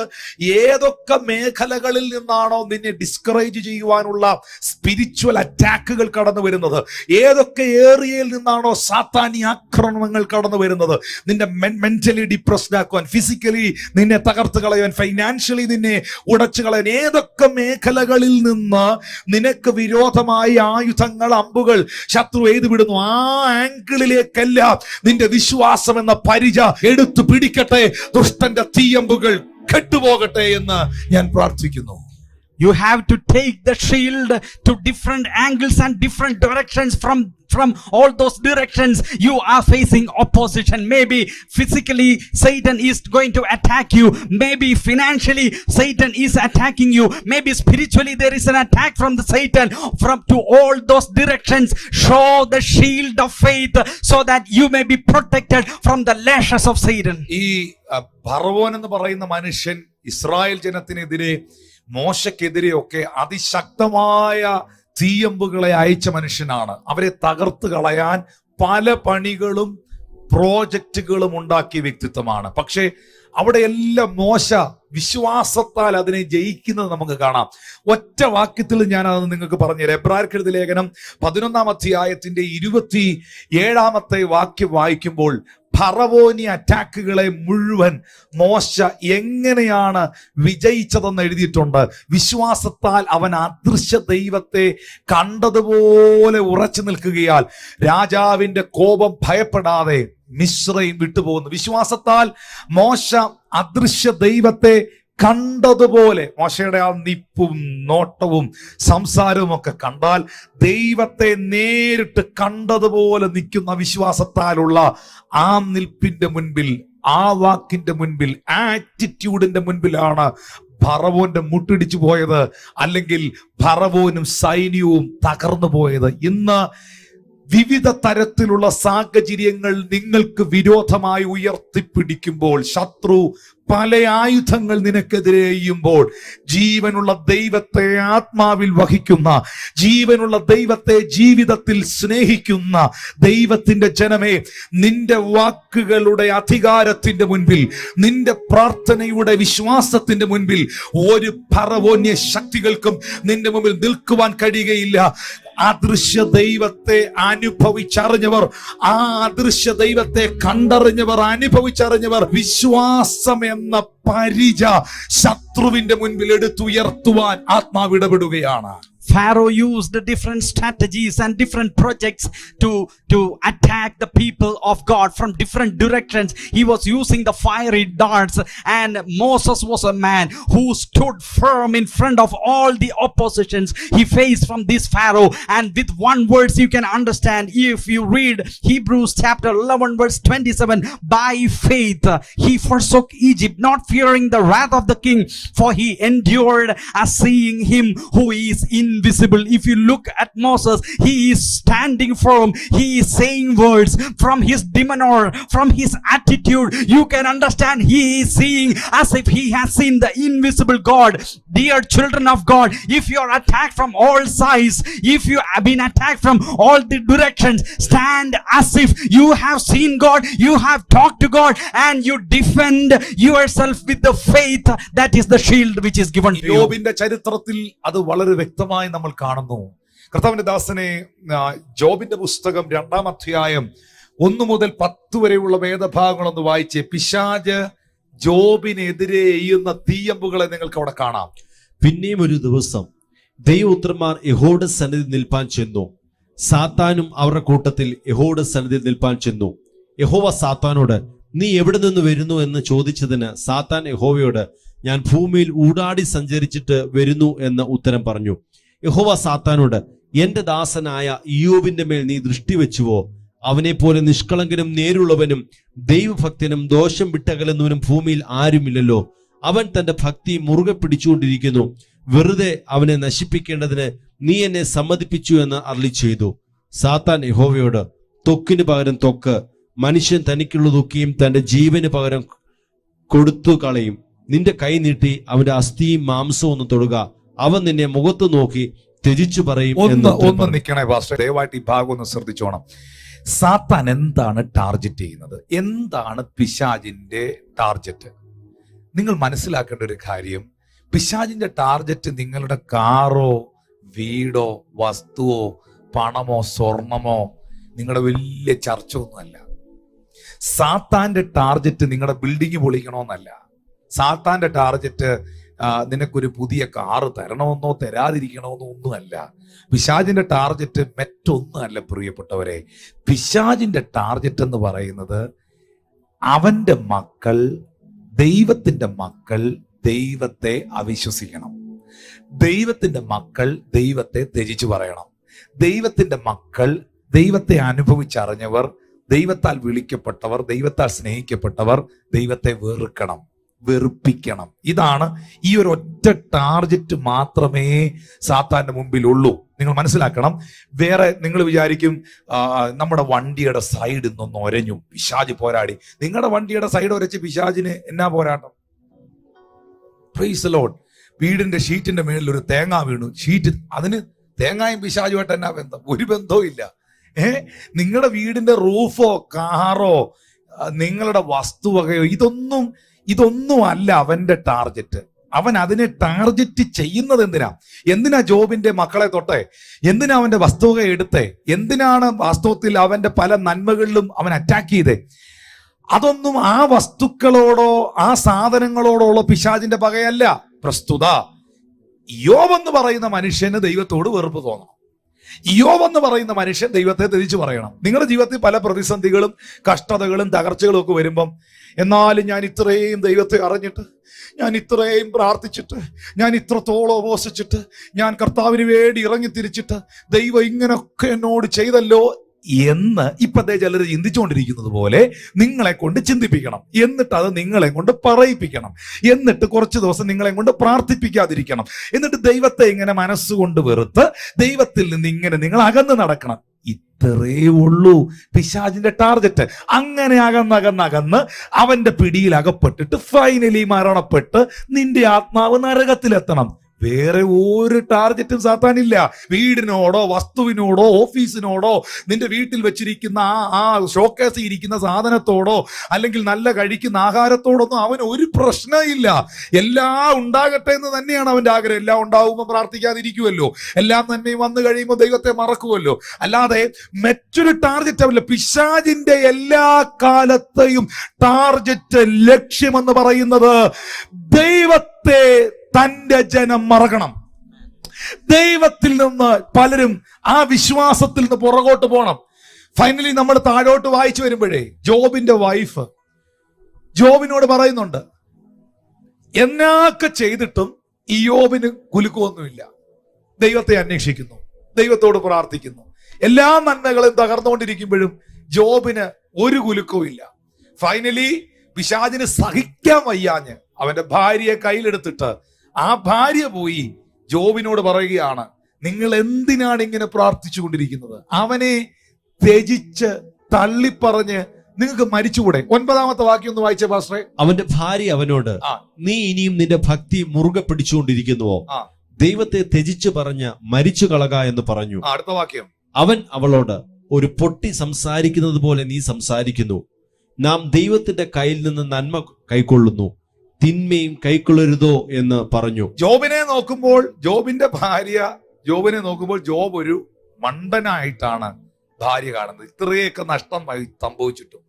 ഏതൊക്കെ മേഖലകളിൽ നിന്നാണോ നിന്നെ ഡിസ്കറേജ് ചെയ്യുവാനുള്ള സ്പിരിച്വൽ അറ്റാക്കുകൾ കടന്നു വരുന്നത്, ഏതൊക്കെ ഏറിയയിൽ നിന്നാണോ സാത്താനി ആക്രമണങ്ങൾ കടന്നു വരുന്നത്, നിന്റെ മെന്റലി ഡിപ്രസ്ഡ് ആക്കുവാൻ, ഫിസിക്കലി നിന്നെ തകർത്ത് കളയാൻ, ഫൈനാൻഷ്യലി നിന്നെ ഉടച്ചു കളയാൻ, ഏതൊക്കെ മേഖലകളിൽ നിന്ന് നിനക്ക് വിരോധമായ ആയുധങ്ങൾ, അമ്പുകൾ ശത്രു എഴുതി വിടുന്നു, ആ ആംഗിളിലേക്കെല്ലാം നിന്റെ വിശ്വാസം എന്ന പരിച എടുത്തു പിടിക്കട്ടെ. ദുഷ്ടന്റെ തീയമ്പുകൾ കെട്ടുപോകട്ടെ എന്ന് ഞാൻ പ്രാർത്ഥിക്കുന്നു. You have to take the shield to different angles and different directions. From all those directions you are facing opposition. Maybe physically Satan is going to attack you, maybe financially Satan is attacking you, maybe spiritually there is an attack from the Satan. From to all those directions, show the shield of faith so that you may be protected from the lashes of Satan. ഈ ഫറവോൻ എന്ന് പറയുന്ന മനുഷ്യൻ Israel ജനത്തിനെതിരെ, മോശക്കെതിരെ ഒക്കെ അതിശക്തമായ തീയമ്പുകളെ അയച്ച മനുഷ്യനാണ്. അവരെ തകർത്ത് കളയാൻ പല പണികളും പ്രോജക്റ്റുകളും ഉണ്ടാക്കിയ വ്യക്തിത്വമാണ്. പക്ഷേ അവിടെ എല്ലാം മോശ വിശ്വാസത്താൽ അതിനെ ജയിക്കുന്നത് നമുക്ക് കാണാം. ഒറ്റ വാക്യത്തിൽ ഞാൻ അത് നിങ്ങൾക്ക് പറഞ്ഞുതരാം. എബ്രായർക്കെഴുതിയ ലേഖനം 11-ാം അധ്യായത്തിന്റെ 27-ാമത്തെ വാക്യം വായിക്കുമ്പോൾ ഫറവോനി അറ്റാക്കുകളെ മുഴുവൻ മോശ എങ്ങനെയാണ് വിജയിച്ചതെന്ന് എഴുതിയിട്ടുണ്ട്. വിശ്വാസത്താൽ അവൻ അദൃശ്യ ദൈവത്തെ കണ്ടതുപോലെ ഉറച്ചു നിൽക്കുകയാൽ രാജാവിന്റെ കോപം ഭയപ്പെടാതെ മിസ്രയീം വിട്ടുപോകുന്നു. വിശ്വാസത്താൽ മോശ അദൃശ്യ ദൈവത്തെ കണ്ടതുപോലെ, മോശയുടെ ആ നിപ്പും നോട്ടവും സംസാരവും ഒക്കെ കണ്ടാൽ ദൈവത്തെ നേരിട്ട് കണ്ടതുപോലെ നിൽക്കുന്ന വിശ്വാസത്താലുള്ള ആ നിൽപ്പിന്റെ മുൻപിൽ, ആ വാക്കിന്റെ മുൻപിൽ, ആറ്റിറ്റ്യൂഡിന്റെ മുൻപിലാണ് ഫറവോന്റെ മുട്ടിടിച്ചു പോയത്, അല്ലെങ്കിൽ ഫറവോനും സൈന്യവും തകർന്നു പോയത്. ഇന്ന് വിവിധ തരത്തിലുള്ള സാഹചര്യങ്ങൾ നിങ്ങൾക്ക് വിരോധമായി ഉയർത്തിപ്പിടിക്കുമ്പോൾ, ശത്രു പല ആയുധങ്ങൾ നിനക്കെതിരെ ചെയ്യുമ്പോൾ, ജീവനുള്ള ദൈവത്തെ ആത്മാവിൽ വഹിക്കുന്ന, ജീവനുള്ള ദൈവത്തെ ജീവിതത്തിൽ സ്നേഹിക്കുന്ന ദൈവത്തിന്റെ ജനമേ, നിന്റെ വാക്കുകളുടെ അധികാരത്തിന്റെ മുൻപിൽ, നിന്റെ പ്രാർത്ഥനയുടെ വിശ്വാസത്തിന്റെ മുൻപിൽ ഒരു ഫറവോന്യ ശക്തികൾക്കും നിന്റെ മുമ്പിൽ നിൽക്കുവാൻ കഴിയുകയില്ല. അദൃശ്യ ദൈവത്തെ അനുഭവിച്ചറിഞ്ഞവർ, ആ അദൃശ്യ ദൈവത്തെ കണ്ടറിഞ്ഞവർ, അനുഭവിച്ചറിഞ്ഞവർ വിശ്വാസം എന്ന പരിച ശത്രുവിന്റെ മുൻപിൽ എടുത്തുയർത്തുവാൻ ആത്മാവ് ഇടപെടുകയാണ്. Pharaoh used different strategies and different projects to attack the people of God from different directions. He was using the fiery darts, and Moses was a man who stood firm in front of all the oppositions he faced from this Pharaoh. And with one verse you can understand, if you read Hebrews chapter 11 verse 27, by faith he forsook Egypt, not fearing the wrath of the king, for he endured as seeing him who is invisible. If you look at Moses, he is standing firm, he is saying words. From his demeanor, from his attitude, you can understand he is seeing as if he has seen the invisible God. Dear children of God, if you are attacked from all sides, if you have been attacked from all the directions, stand as if you have seen God, you have talked to God, and you defend yourself with the faith that is the shield which is given to you. യോബിന്റെ ചരിത്രത്തിൽ അത് വളരെ വ്യക്തമായി നമ്മൾ കാണുന്നു. കർത്താവിന്റെ ദാസനെ, ജോബിന്റെ പുസ്തകം 2-ാം അധ്യായം 1 മുതൽ 10 വരെയുള്ള വേദഭാഗങ്ങളൊന്ന് വായിച്ച്, പിശാച് ജോബിനെതിരെ ചെയ്യുന്ന തീയമ്പുകളെ നിങ്ങൾക്ക് അവിടെ കാണാം. പിന്നെയും ഒരു ദിവസം ദൈവപുത്രന്മാർ യഹോവയുടെ സന്നിധിയിൽ നിൽപ്പാൻ ചെന്നു. സാത്താനും അവരുടെ കൂട്ടത്തിൽ യഹോവയുടെ സന്നിധിയിൽ നിൽപ്പാൻ ചെന്നു. യഹോവ സാത്താനോട്, നീ എവിടെ നിന്ന് വരുന്നു എന്ന് ചോദിച്ചതിന് സാത്താൻ യഹോവയോട്, ഞാൻ ഭൂമിയിൽ ഊടാടി സഞ്ചരിച്ചിട്ട് വരുന്നു എന്ന് ഉത്തരം പറഞ്ഞു. യഹോവ സാത്താനോട്, എന്റെ ദാസനായ ഇയ്യോബിന്റെ മേൽ നീ ദൃഷ്ടി വെച്ചുവോ? അവനെ പോലെ നിഷ്കളങ്കനും നേരുള്ളവനും ദൈവഭക്തനും ദോഷം വിട്ടകലുന്നവനും ഭൂമിയിൽ ആരുമില്ലല്ലോ. അവൻ തന്റെ ഭക്തി മുറുകെ പിടിച്ചുകൊണ്ടിരിക്കുന്നു. വെറുതെ അവനെ നശിപ്പിക്കേണ്ടതിന് നീ എന്നെ സമ്മതിപ്പിച്ചു എന്ന് അരുളി ചെയ്തു. സാത്താൻ യഹോവയോട്, ത്വക്കിന് പകരം ത്വക്ക്, മനുഷ്യൻ തനിക്കുള്ളതൊക്കെയും തന്റെ ജീവന് പകരം കൊടുത്തു കളയും. നിന്റെ കൈ നീട്ടി അവന്റെ അസ്ഥിയും മാംസവും ഒന്ന് തൊടുക, അവൻ നിന്നെ മുഖത്ത് നോക്കി ത്യജിച്ചു പറയും. ഒന്ന് നിൽക്കണേ പാസ്റ്റർ, ദയവായിട്ട് ഈ ഭാഗം ഒന്ന് ശ്രദ്ധിച്ചോണം. സാത്താൻ എന്താണ് ടാർഗറ്റ് ചെയ്യുന്നത്? എന്താണ് പിശാചിന്റെ ടാർഗറ്റ്? നിങ്ങൾ മനസ്സിലാക്കേണ്ട ഒരു കാര്യം, പിശാചിന്റെ ടാർഗറ്റ് നിങ്ങളുടെ കാറോ വീടോ വസ്തുവോ പണമോ സ്വർണമോ നിങ്ങളുടെ വലിയ ചർച്ച ഒന്നുമല്ല. സാത്താന്റെ ടാർഗറ്റ് നിങ്ങളുടെ ബിൽഡിംഗ് പൊളിക്കണമെന്നല്ല. സാത്താന്റെ ടാർഗറ്റ് നിനക്കൊരു പുതിയ കാറ് തരണമെന്നോ തരാതിരിക്കണമെന്നോ ഒന്നുമല്ല. പിശാചിന്റെ ടാർഗറ്റ് മറ്റൊന്നുമല്ല പ്രിയപ്പെട്ടവരെ. പിശാചിന്റെ ടാർഗറ്റ് എന്ന് പറയുന്നത് അവന്റെ മക്കൾ, ദൈവത്തിന്റെ മക്കൾ ദൈവത്തെ അവിശ്വസിക്കണം. ദൈവത്തിന്റെ മക്കൾ ദൈവത്തെ ത്യജിച്ചു പറയണം. ദൈവത്തിന്റെ മക്കൾ, ദൈവത്തെ അനുഭവിച്ചറിഞ്ഞവർ, ദൈവത്താൽ വിളിക്കപ്പെട്ടവർ, ദൈവത്താൽ സ്നേഹിക്കപ്പെട്ടവർ ദൈവത്തെ വെറുക്കണം, വെറുപ്പിക്കണം. ഇതാണ് ഈ ഒരു ഒറ്റ ടാർഗറ്റ് മാത്രമേ സാത്താന്റെ മുമ്പിലുള്ളൂ. നിങ്ങൾ മനസ്സിലാക്കണം. വേറെ നിങ്ങൾ വിചാരിക്കും നമ്മുടെ വണ്ടിയുടെ സൈഡിൽ നിന്നൊന്ന് ഒരഞ്ഞു പിശാച് പോരാടി. നിങ്ങളുടെ വണ്ടിയുടെ സൈഡ് ഒരച്ച് പിശാചിന് എന്നാ പോരാട്ടം? Praise the Lord. വീടിന്റെ ഷീറ്റിന്റെ മേളിൽ ഒരു തേങ്ങ വീണു, ഷീറ്റ്, അതിന് തേങ്ങായും പിശാചുമായിട്ട് എന്നാ ബന്ധം? ഒരു ബന്ധവും ഇല്ല. നിങ്ങളുടെ വീടിന്റെ റൂഫോ കാറോ നിങ്ങളുടെ വസ്തുവകയോ ഇതൊന്നും അല്ല അവന്റെ ടാർഗറ്റ്. അവൻ അതിനെ ടാർഗറ്റ് ചെയ്യുന്നത് എന്തിനാ ജോബിന്റെ മക്കളെ തൊട്ടെ? എന്തിനാ അവന്റെ വസ്തുവക എടുത്തേ? എന്തിനാണ് വാസ്തവത്തിൽ അവന്റെ പല നന്മകളിലും അവൻ അറ്റാക്ക് ചെയ്തേ? അതൊന്നും ആ വസ്തുക്കളോടോ ആ സാധനങ്ങളോടോ ഉള്ള പിശാചിന്റെ പകയല്ല. പ്രസ്തുത യോബ് എന്ന് പറയുന്ന മനുഷ്യന് ദൈവത്തോട് വെറുപ്പ് തോന്നണം. യോബ് എന്ന് പറയുന്ന മനുഷ്യൻ ദൈവത്തെ തിരിച്ചു പറയണം. നിങ്ങളുടെ ജീവിതത്തിൽ പല പ്രതിസന്ധികളും കഷ്ടതകളും തകർച്ചകളും ഒക്കെ വരുമ്പം, എന്നാലും ഞാൻ ഇത്രയും ദൈവത്തെ അറിഞ്ഞിട്ട്, ഞാൻ ഇത്രയും പ്രാർത്ഥിച്ചിട്ട്, ഞാൻ ഇത്രത്തോളം ഉപവസിച്ചിട്ട്, ഞാൻ കർത്താവിന് വേണ്ടി ഇറങ്ങി തിരിച്ചിട്ട് ദൈവം ഇങ്ങനൊക്കെ എന്നോട് ചെയ്തല്ലോ എന്ന് ഇപ്പത്തെ ചിലർ ചിന്തിച്ചുകൊണ്ടിരിക്കുന്നത് പോലെ നിങ്ങളെ കൊണ്ട് ചിന്തിപ്പിക്കണം. എന്നിട്ട് അത് നിങ്ങളെ കൊണ്ട് പറയിപ്പിക്കണം. എന്നിട്ട് കുറച്ച് ദിവസം നിങ്ങളെ കൊണ്ട് പ്രാർത്ഥിപ്പിക്കാതിരിക്കണം. എന്നിട്ട് ദൈവത്തെ ഇങ്ങനെ മനസ്സുകൊണ്ട് വെറുത്ത് ദൈവത്തിൽ നിന്ന് ഇങ്ങനെ നിങ്ങൾ അകന്ന് നടക്കണം. ഇത്രേ ഉള്ളൂ പിശാചിന്റെ ടാർഗറ്റ്. അങ്ങനെ അകന്നകന്ന് അവന്റെ പിടിയിൽ അകപ്പെട്ടിട്ട് ഫൈനലി മരണപ്പെട്ട് നിന്റെ ആത്മാവ് നരകത്തിലെത്തണം. വേറെ ഒരു ടാർഗറ്റും സാത്താനില്ല. വീടിനോടോ വസ്തുവിനോടോ ഓഫീസിനോടോ നിന്റെ വീട്ടിൽ വെച്ചിരിക്കുന്ന ആ ഷോക്കേസിൽ ഇരിക്കുന്ന സാധനത്തോടോ അല്ലെങ്കിൽ നല്ല കഴിക്കുന്ന ആഹാരത്തോടൊന്നും അവന് ഒരു പ്രശ്നമില്ല. എല്ലാം ഉണ്ടാകട്ടെ എന്ന് തന്നെയാണ് അവന്റെ ആഗ്രഹം. എല്ലാം ഉണ്ടാവുമ്പോൾ പ്രാർത്ഥിക്കാതിരിക്കുമല്ലോ, എല്ലാം നന്മയും വന്നു കഴിയുമ്പോൾ ദൈവത്തെ മറക്കുമല്ലോ. അല്ലാതെ മറ്റൊരു ടാർഗറ്റ് ആവില്ല. പിശാചിന്റെ എല്ലാ കാലത്തെയും ടാർഗറ്റ്, ലക്ഷ്യമെന്ന് പറയുന്നത് ദൈവത്തെ തന്റെ ജനം മറക്കണം. ദൈവത്തിൽ നിന്ന് പലരും ആ വിശ്വാസത്തിൽ നിന്ന് പുറകോട്ട് പോകണം. ഫൈനലി നമ്മൾ താഴോട്ട് വായിച്ചു വരുമ്പോഴേ ജോബിന്റെ വൈഫ് ജോബിനോട് പറയുന്നുണ്ട്, എന്നൊക്കെ ചെയ്തിട്ടും ഇയ്യോബിന് കുലുക്കമൊന്നുമില്ല. ദൈവത്തെ അന്വേഷിക്കുന്നു, ദൈവത്തോട് പ്രാർത്ഥിക്കുന്നു. എല്ലാ നന്മകളും തകർന്നുകൊണ്ടിരിക്കുമ്പോഴും ജോബിന് ഒരു കുലുക്കവും ഇല്ല. ഫൈനലി പിശാചിന് സഹിക്കാൻ വയ്യാഞ്ഞ് അവന്റെ ഭാര്യയെ കയ്യിലെടുത്തിട്ട് ആ ഭാര്യ പോയി ജോബിനോട് പറയുകയാണ്, നിങ്ങൾ എന്തിനാണ് ഇങ്ങനെ പ്രാർത്ഥിച്ചു കൊണ്ടിരിക്കുന്നത്? അവനെ ത്യജിച്ച് തള്ളിപ്പറഞ്ഞ് നിങ്ങൾക്ക് മരിച്ചുകൂടെ? 9-ാമത്തെ വാക്യം ഒന്ന് വായിച്ചേ പാസ്റ്ററെ. അവന്റെ ഭാര്യ അവനോട്, നീ ഇനിയും നിന്റെ ഭക്തി മുറുകെ പിടിച്ചുകൊണ്ടിരിക്കുന്നുവോ? ദൈവത്തെ ത്യജിച്ചു പറഞ്ഞ് മരിച്ചു കളക എന്ന് പറഞ്ഞു. അടുത്ത വാക്യം. അവൻ അവളോട്, ഒരു പൊട്ടി സംസാരിക്കുന്നത് പോലെ നീ സംസാരിക്കുന്നു. നാം ദൈവത്തിന്റെ കയ്യിൽ നിന്ന് നന്മ കൈക്കൊള്ളുന്നു, തിന്മയും കൈക്കൊള്ളരുതോ എന്ന് പറഞ്ഞു. ജോബിനെ നോക്കുമ്പോൾ ജോബിന്റെ ഭാര്യ ജോബിനെ നോക്കുമ്പോൾ ജോബ് ഒരു മണ്ടനായിട്ടാണ് ഭാര്യ കാണുന്നത്. ഇത്രയൊക്കെ നഷ്ടം സംഭവിച്ചിട്ടും,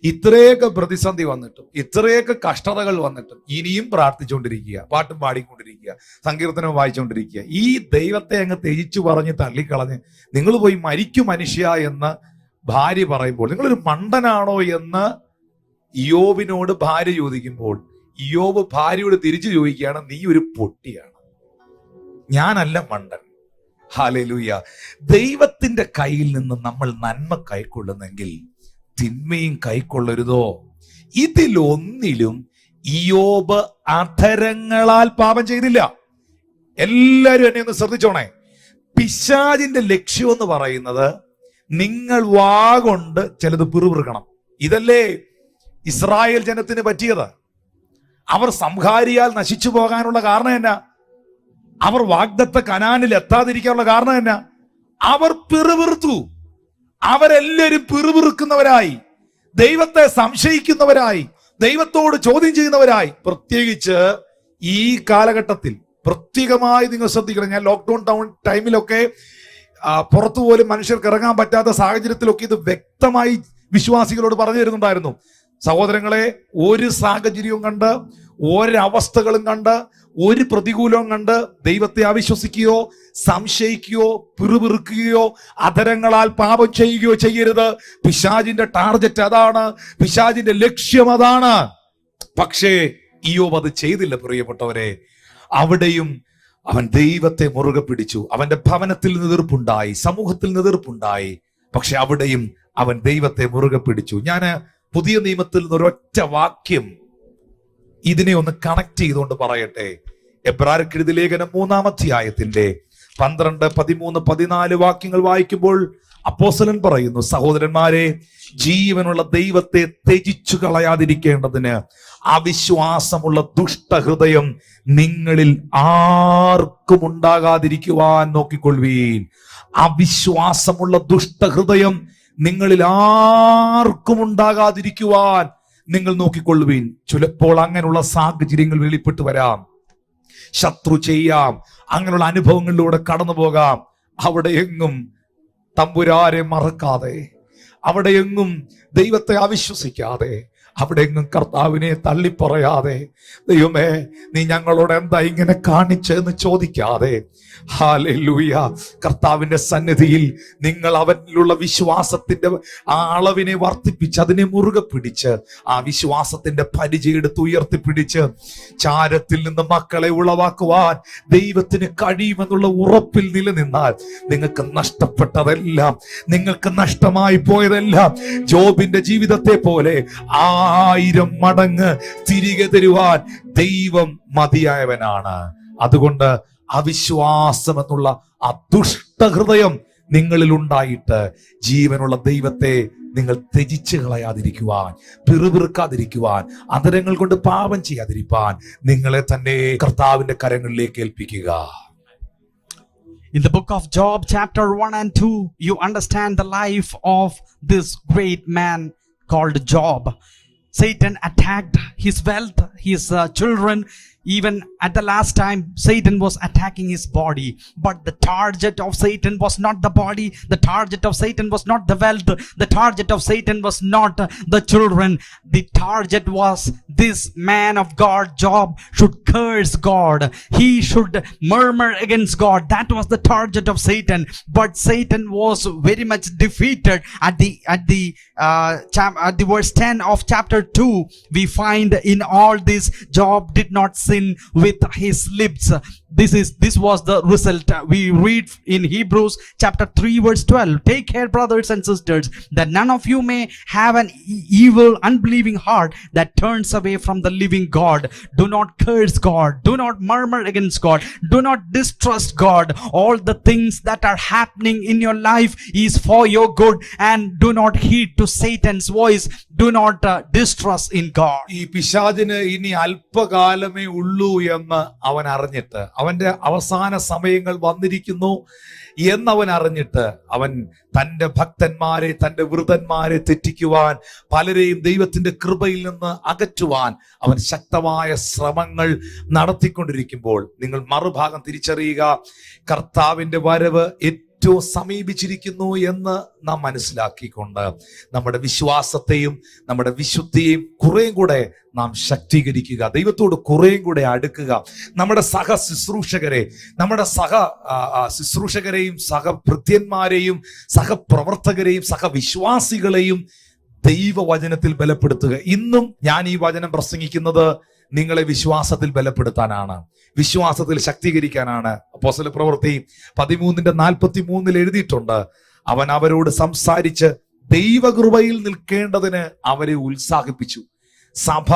ഇത്രയൊക്കെ പ്രതിസന്ധി വന്നിട്ടും, ഇത്രയൊക്കെ കഷ്ടതകൾ വന്നിട്ടും ഇനിയും പ്രാർത്ഥിച്ചുകൊണ്ടിരിക്കുക, പാട്ടും പാടിക്കൊണ്ടിരിക്കുക, സങ്കീർത്തനം വായിച്ചുകൊണ്ടിരിക്കുക. ഈ ദൈവത്തെ അങ്ങ് ത്യജിച്ചു പറഞ്ഞ് തള്ളിക്കളഞ്ഞ് നിങ്ങൾ പോയി മരിക്കു മനുഷ്യ എന്ന് ഭാര്യ പറയുമ്പോൾ നിങ്ങളൊരു മണ്ടനാണോ എന്ന് ഇയ്യോബിനോട് ഭാര്യ ചോദിക്കുമ്പോൾ ഇയ്യോബ് ഭാര്യയോട് തിരിച്ചു ചോദിക്കുകയാണ്, നീ ഒരു പൊട്ടിയാണ്, ഞാനല്ല മണ്ടൻ. ഹല്ലേലൂയ. ദൈവത്തിന്റെ കയ്യിൽ നിന്ന് നമ്മൾ നന്മ കൈക്കൊള്ളുന്നെങ്കിൽ തിന്മയും കൈക്കൊള്ളരുതോ? ഇതിലൊന്നിലും ഇയ്യോബ് അധരങ്ങളാൽ പാപം ചെയ്തില്ല. എല്ലാരും എന്നെ ഒന്ന് ശ്രദ്ധിച്ചോണേ. പിശാചിന്റെ ലക്ഷ്യം എന്ന് പറയുന്നത് നിങ്ങൾ വാഗൊണ്ട് ചിലത് പിറുപിറുക്കണം. ഇതല്ലേ ഇസ്രായേൽ ജനത്തിന് പറ്റിയത്. അവർ സംഹാരിയാൽ നശിച്ചു പോകാനുള്ള കാരണം എന്നാ? അവർ വാഗ്ദത്ത കനാനിൽ എത്താതിരിക്കാനുള്ള കാരണം എന്നാ? അവർ പിറുപിറുത്തു. അവരെല്ലാവരും പിറുപിറുക്കുന്നവരായി, ദൈവത്തെ സംശയിക്കുന്നവരായി, ദൈവത്തോട് ചോദ്യം ചെയ്യുന്നവരായി. പ്രത്യേകിച്ച് ഈ കാലഘട്ടത്തിൽ പ്രത്യേകമായി നിങ്ങൾ ശ്രദ്ധിക്കണം. ഞാൻ ലോക്ക്ഡൌൺ ടൈമിലൊക്കെ പുറത്തു പോലും മനുഷ്യർക്ക് ഇറങ്ങാൻ പറ്റാത്ത സാഹചര്യത്തിലൊക്കെ ഇത് വ്യക്തമായി വിശ്വാസികളോട് പറഞ്ഞു തരുന്നുണ്ടായിരുന്നു. സഹോദരങ്ങളെ, ഒരു സാഹചര്യവും കണ്ട്, ഒരവസ്ഥകളും കണ്ട്, ഒരു പ്രതികൂലവും കണ്ട് ദൈവത്തെ അവിശ്വസിക്കുകയോ സംശയിക്കുകയോ പിറുപിറുക്കുകയോ അധരങ്ങളാൽ പാപം ചെയ്യുകയോ ചെയ്യരുത്. പിശാചിന്റെ ടാർഗറ്റ് അതാണ്, പിശാചിന്റെ ലക്ഷ്യം അതാണ്. പക്ഷേ ഇയ്യോബ് അത് ചെയ്തില്ല പ്രിയപ്പെട്ടവരെ. അവിടെയും അവൻ ദൈവത്തെ മുറുകെ പിടിച്ചു. അവന്റെ ഭവനത്തിൽ എതിർപ്പുണ്ടായി, സമൂഹത്തിൽ എതിർപ്പുണ്ടായി, പക്ഷെ അവിടെയും അവൻ ദൈവത്തെ മുറുകെ പിടിച്ചു. ഞാൻ പുതിയ നിയമത്തിൽ നിന്ന് ഒരൊറ്റ വാക്യം ഇതിനെ ഒന്ന് കണക്ട് ചെയ്തുകൊണ്ട് പറയട്ടെ. എബ്രായർക്കെഴുതിയ ലേഖനം 3-ാം അധ്യായത്തിന്റെ 12, 13, 14 വാക്യങ്ങൾ വായിക്കുമ്പോൾ അപ്പോസ്തലൻ പറയുന്നു, സഹോദരന്മാരെ, ജീവനുള്ള ദൈവത്തെ ത്യജിച്ചു കളയാതിരിക്കേണ്ടതിന് അവിശ്വാസമുള്ള ദുഷ്ടഹൃദയം നിങ്ങളിൽ ആർക്കും ഉണ്ടാകാതിരിക്കുവാൻ നോക്കിക്കൊള്ളുവീൻ. അവിശ്വാസമുള്ള ദുഷ്ടഹൃദയം നിങ്ങളിൽ ആർക്കും ഉണ്ടാകാതിരിക്കുവാൻ നിങ്ങൾ നോക്കിക്കൊള്ളുവീൻ. ചിലപ്പോൾ അങ്ങനെയുള്ള സാഹചര്യങ്ങൾ വെളിപ്പെട്ടു വരാം, ശത്രു ചെയ്യാം, അങ്ങനെയുള്ള അനുഭവങ്ങളിലൂടെ കടന്നു പോകാം. അവിടെ എങ്ങും തമ്പുരാനെ മറക്കാതെ, അവിടെ എങ്ങും ദൈവത്തെ അവിശ്വസിക്കാതെ, അവിടെ എങ്ങും കർത്താവിനെ തള്ളിപ്പറയാതെ, ദൈവമേ നീ ഞങ്ങളോട് എന്താ ഇങ്ങനെ കാണിച്ചെന്ന് ചോദിക്കാതെ, ഹല്ലേലൂയ, കർത്താവിന്റെ സന്നിധിയിൽ നിങ്ങൾ അവനിലുള്ള വിശ്വാസത്തിന്റെ ആ അളവിനെ വർദ്ധിപ്പിച്ച് അതിനെ മുറുകെ പിടിച്ച് ആ വിശ്വാസത്തിന്റെ പരിചയം എടുത്ത് ഉയർത്തിപ്പിടിച്ച് ചാരത്തിൽ നിന്ന് മക്കളെ ഉളവാക്കുവാൻ ദൈവത്തിന് കഴിയുമെന്നുള്ള ഉറപ്പിൽ നിലനിന്നാൽ നിങ്ങൾക്ക് നഷ്ടപ്പെട്ടതെല്ലാം, നിങ്ങൾക്ക് നഷ്ടമായി പോയതെല്ലാം ജോബിന്റെ ജീവിതത്തെ പോലെ 1000 മടങ്ങ് തിരികെ തരുവാൻ ദൈവം മതിയായവനാണ്. അതുകൊണ്ട് അവിശ്വാസം എന്നുള്ള ആ ദുഷ്ടഹൃദയം നിങ്ങളിൽ ഉണ്ടായിട്ട് ജീവനുള്ള ദൈവത്തെ നിങ്ങൾ ത്യജിച്ചു കളയാതിരിക്കുവാൻ, പിറുപിറുക്കാതിരിക്കുവാൻ, അധരങ്ങൾ കൊണ്ട് പാപം ചെയ്യാതിരിക്കാൻ നിങ്ങളെ തന്നെ കർത്താവിന്റെ കരങ്ങളിലേക്ക് ഏൽപ്പിക്കുക. In the book of Job, chapter 1 and 2, you understand the life of this great man called Job. Satan attacked his wealth, his children. Even at the last time, Satan was attacking his body. But the target of Satan was not the body. The target of Satan was not the wealth. The target of Satan was not the children. The target was this man of God, Job, should curse God. He should murmur against God. That was the target of Satan. But Satan was very much defeated. At the verse 10 of chapter 2, we find in all this, Job did not sin with his lips. This was the result. We read in Hebrews chapter 3 verse 12, take care, brothers and sisters, that none of you may have an evil unbelieving heart that turns away from the living God. Do not curse God, do not murmur against God, do not distrust God. All the things that are happening in your life is for your good, and do not heed to Satan's voice. Do not distrust in God. ഈ പിശാചിന് ഇനി അല്പകാലമേ ഉള്ളൂ എന്ന് അവൻ അറിഞ്ഞിട്ട്, അവന്റെ അവസാന സമയങ്ങൾ വന്നിരിക്കുന്നു എന്നവൻ അറിഞ്ഞിട്ട്, അവൻ തന്റെ ഭക്തന്മാരെ, തന്റെ വൃതന്മാരെ തെറ്റിക്കുവാൻ, പലരെയും ദൈവത്തിന്റെ കൃപയിൽ നിന്ന് അകറ്റുവാൻ അവൻ ശക്തമായ ശ്രമങ്ങൾ നടത്തിക്കൊണ്ടിരിക്കുമ്പോൾ നിങ്ങൾ മറുഭാഗം തിരിച്ചറിയുക, കർത്താവിന്റെ വരവ് ഏറ്റവും സമീപിച്ചിരിക്കുന്നു എന്ന് നാം മനസ്സിലാക്കിക്കൊണ്ട് നമ്മുടെ വിശ്വാസത്തെയും നമ്മുടെ വിശുദ്ധിയെയും കുറേയും കൂടെ നാം ശക്തീകരിക്കുക, ദൈവത്തോട് കുറേയും കൂടെ അടുക്കുക. നമ്മുടെ ശുശ്രൂഷകരെ, നമ്മുടെ ശുശ്രൂഷകരെയും സഹഭൃത്യന്മാരെയും സഹപ്രവർത്തകരെയും സഹവിശ്വാസികളെയും ദൈവവചനത്തിൽ ബലപ്പെടുത്തുക. ഇന്നും ഞാൻ ഈ വചനം പ്രസംഗിക്കുന്നത് നിങ്ങളെ വിശ്വാസത്തിൽ ബലപ്പെടുത്താനാണ്, വിശ്വാസത്തിൽ ശക്തീകരിക്കാനാണ്. അപ്പോസ്തല പ്രവൃത്തി 13:43 എഴുതിയിട്ടുണ്ട്, അവൻ അവരോട് സംസാരിച്ച് ദൈവകൃപയിൽ നിൽക്കേണ്ടതിന് അവരെ ഉത്സാഹിപ്പിച്ചു. സഭ,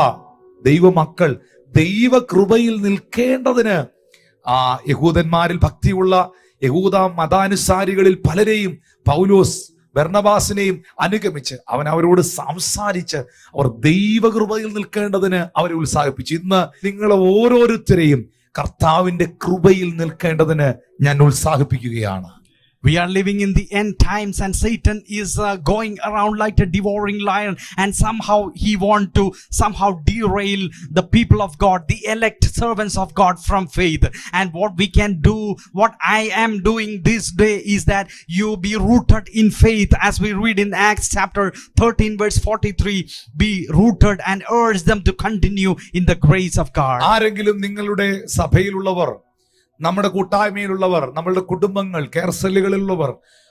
ദൈവമക്കൾ ദൈവകൃപയിൽ നിൽക്കേണ്ടതിന് യഹൂദന്മാരിൽ ഭക്തിയുള്ള യഹൂദ മതാനുസാരികളിൽ പലരെയും പൗലോസ് ബർന്നബാസിനെയും അനുഗമിച്ച് അവൻ അവരോട് സംസാരിച്ച് അവർ ദൈവകൃപയിൽ നിൽക്കേണ്ടതിന് അവരെ ഉത്സാഹിപ്പിച്ചു. ഇന്ന് നിങ്ങളെ ഓരോരുത്തരെയും കർത്താവിന്റെ കൃപയിൽ നിൽക്കേണ്ടതിന് ഞാൻ ഉത്സാഹിപ്പിക്കുകയാണ്. We are living in the end times, and Satan is going around like a devouring lion, and somehow he want to derail the people of God, the elect servants of God, from faith. And what we can do, what I am doing this day, is that you be rooted in faith, as we read in Acts chapter 13 verse 43, be rooted and urge them to continue in the grace of God. ആരെങ്കിലും നിങ്ങളുടെ സഭയിലുള്ളവർ, നമ്മുടെ കൂട്ടായ്മയിലുള്ളവർ, നമ്മളുടെ കുടുംബങ്ങൾ, care സെല്ലുകളിലുള്ളവർ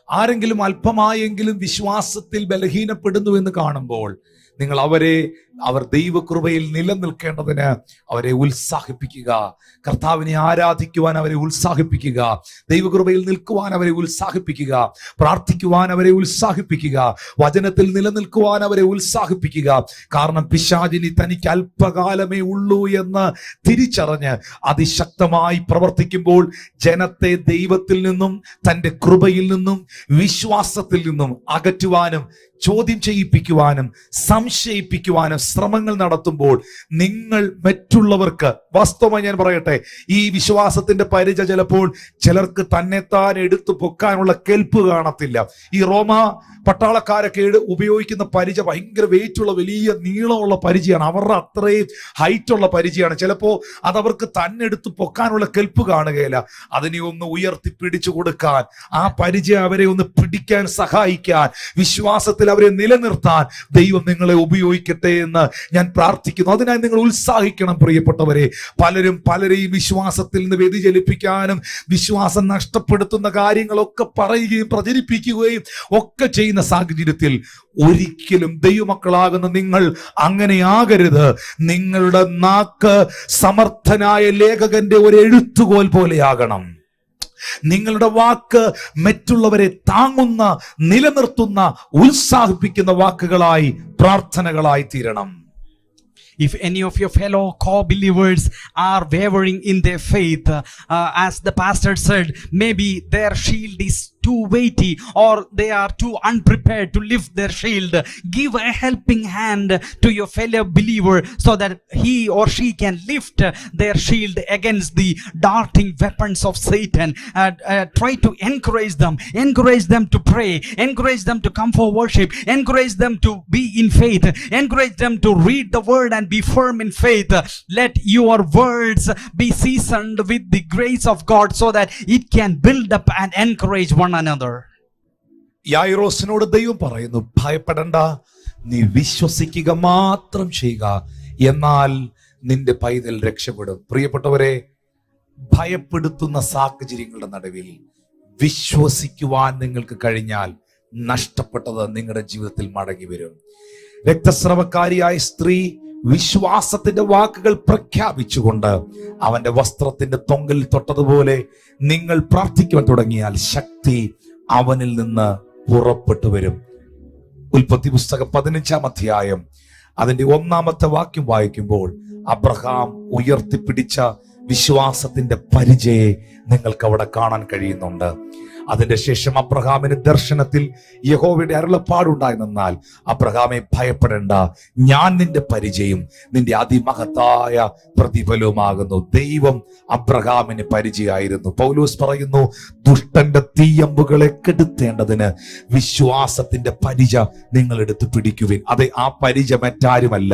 ആരെങ്കിലും അല്പമായെങ്കിലും വിശ്വാസത്തിൽ ബലഹീനപ്പെടുന്നു എന്ന് കാണുമ്പോൾ നിങ്ങൾ അവർ ദൈവകൃപയിൽ നിലനിൽക്കേണ്ടതിന് അവരെ ഉത്സാഹിപ്പിക്കുക. കർത്താവിനെ ആരാധിക്കുവാൻ അവരെ ഉത്സാഹിപ്പിക്കുക. ദൈവകൃപയിൽ നിൽക്കുവാൻ അവരെ ഉത്സാഹിപ്പിക്കുക. പ്രാർത്ഥിക്കുവാൻ അവരെ ഉത്സാഹിപ്പിക്കുക. വചനത്തിൽ നിലനിൽക്കുവാൻ അവരെ ഉത്സാഹിപ്പിക്കുക. കാരണം പിശാചിനി തനിക്ക് അല്പകാലമേ ഉള്ളൂ എന്ന് തിരിച്ചറിഞ്ഞ് അതിശക്തമായി പ്രവർത്തിക്കുമ്പോൾ ജനത്തെ ദൈവത്തിൽ നിന്നും തൻ്റെ കൃപയിൽ നിന്നും വിശ്വാസത്തിൽ നിന്നും അകറ്റുവാനും ചോദ്യം ചെയ്യിപ്പിക്കുവാനും സംശയിപ്പിക്കുവാനും ശ്രമങ്ങൾ നടത്തുമ്പോൾ നിങ്ങൾ മറ്റുള്ളവർക്ക്, വാസ്തവമായി ഞാൻ പറയട്ടെ, ഈ വിശ്വാസത്തിന്റെ പരിച ചിലപ്പോൾ ചിലർക്ക് തന്നെത്താൻ എടുത്തു പൊക്കാനുള്ള കെൽപ്പ് കാണത്തില്ല. ഈ റോമ പട്ടാളക്കാരൊക്കെ ഉപയോഗിക്കുന്ന പരിച ഭയങ്കര വെയിറ്റുള്ള വലിയ നീളമുള്ള പരിചയാണ്. അവരുടെ അത്രയും ഹൈറ്റുള്ള പരിചയാണ്. ചിലപ്പോൾ അതവർക്ക് തന്നെ എടുത്ത് പൊക്കാനുള്ള കെൽപ്പ് കാണുകയില്ല. അതിനെ ഒന്ന് ഉയർത്തി പിടിച്ചു കൊടുക്കാൻ, ആ പരിച അവരെ ഒന്ന് പിടിക്കാൻ സഹായിക്കാൻ, വിശ്വാസത്തിൽ അവരെ നിലനിർത്താൻ ദൈവം നിങ്ങളെ ഉപയോഗിക്കട്ടെ എന്ന് ഞാൻ പ്രാർത്ഥിക്കുന്നു. അതിനായി നിങ്ങൾ ഉത്സാഹിക്കണം പ്രിയപ്പെട്ടവരെ. പലരെയും വിശ്വാസത്തിൽ നിന്ന് വ്യതിചലിപ്പിക്കാനും വിശ്വാസം നഷ്ടപ്പെടുത്തുന്ന കാര്യങ്ങളൊക്കെ പറയുകയും പ്രചരിപ്പിക്കുകയും ഒക്കെ ചെയ്യുന്ന സാഹചര്യത്തിൽ ഒരിക്കലും ദൈവമക്കളാകുന്ന നിങ്ങൾ അങ്ങനെയാകരുത്. നിങ്ങളുടെ നാക്ക് സമർത്ഥനായ ലേഖകന്റെ ഒരു എഴുത്തുകോൽ പോലെയാകണം. നിങ്ങളുടെ വാക്ക് മറ്റുള്ളവരെ താങ്ങുന്ന, നിലനിർത്തുന്ന, ഉത്സാഹിപ്പിക്കുന്ന വാക്കുകളായി, പ്രാർത്ഥനകളായി തീരണം. If any of your fellow co-believers are wavering in their faith, as the pastor said, maybe their shield is too weighty or they are too unprepared to lift their shield, give a helping hand to your fellow believer so that he or she can lift their shield against the darting weapons of Satan. Try to encourage them to pray, encourage them to come for worship, encourage them to be in faith, encourage them to read the word and be firm in faith. Let your words be seasoned with the grace of God so that it can build up and encourage one another. യായിറോസിനോട് ദൈവം പറയുന്നു, ഭയപ്പെടണ്ട, നീ വിശ്വസിക്കുക മാത്രം ചെയ്യുക, എന്നാൽ നിന്റെ പൈതൽ രക്ഷപ്പെടും. പ്രിയപ്പെട്ടവരെ, ഭയപ്പെടുത്തുന്ന സാഹചര്യങ്ങളുടെ നടുവിൽ വിശ്വസിക്കുവാൻ നിങ്ങൾക്ക് കഴിഞ്ഞാൽ നഷ്ടപ്പെട്ടത് നിങ്ങളുടെ ജീവിതത്തിൽ മടങ്ങി വരും. രക്തസ്രവക്കാരിയായ സ്ത്രീ വിശ്വാസത്തിന്റെ വാക്കുകൾ പ്രഖ്യാപിച്ചുകൊണ്ട് അവന്റെ വസ്ത്രത്തിന്റെ തൊങ്കൽ തൊട്ടതുപോലെ നിങ്ങൾ പ്രാർത്ഥിക്കുവാൻ തുടങ്ങിയാൽ ശക്തി അവനിൽ നിന്ന് പുറപ്പെട്ടു വരും. ഉൽപ്പത്തി പുസ്തകം 15-ാം അധ്യായം അതിന്റെ 1-ാമത്തെ വാക്യം വായിക്കുമ്പോൾ അബ്രഹാം ഉയർത്തിപ്പിടിച്ച വിശ്വാസത്തിന്റെ പരിചയെ നിങ്ങൾക്ക് അവിടെ കാണാൻ കഴിയുന്നുണ്ട്. അതിന്റെ ശേഷം അബ്രഹാമിന് ദർശനത്തിൽ യഹോവയുടെ അരുളപ്പാടുണ്ടായിരുന്നാൽ, അബ്രഹാമെ ഭയപ്പെടേണ്ട, ഞാൻ നിന്റെ പരിചയം നിന്റെ അതിമഹത്തായ പ്രതിഫലവുമാകുന്നു. ദൈവം അബ്രഹാമിന് പരിചയമായിരുന്നു. പൗലോസ് പറയുന്നു, ദുഷ്ടന്റെ തീയമ്പുകളെ കെടുത്തേണ്ടതിന് വിശ്വാസത്തിന്റെ പരിച നിങ്ങൾ എടുത്ത് പിടിക്കുവിൻ. അതെ, ആ പരിച മറ്റാരുമല്ല,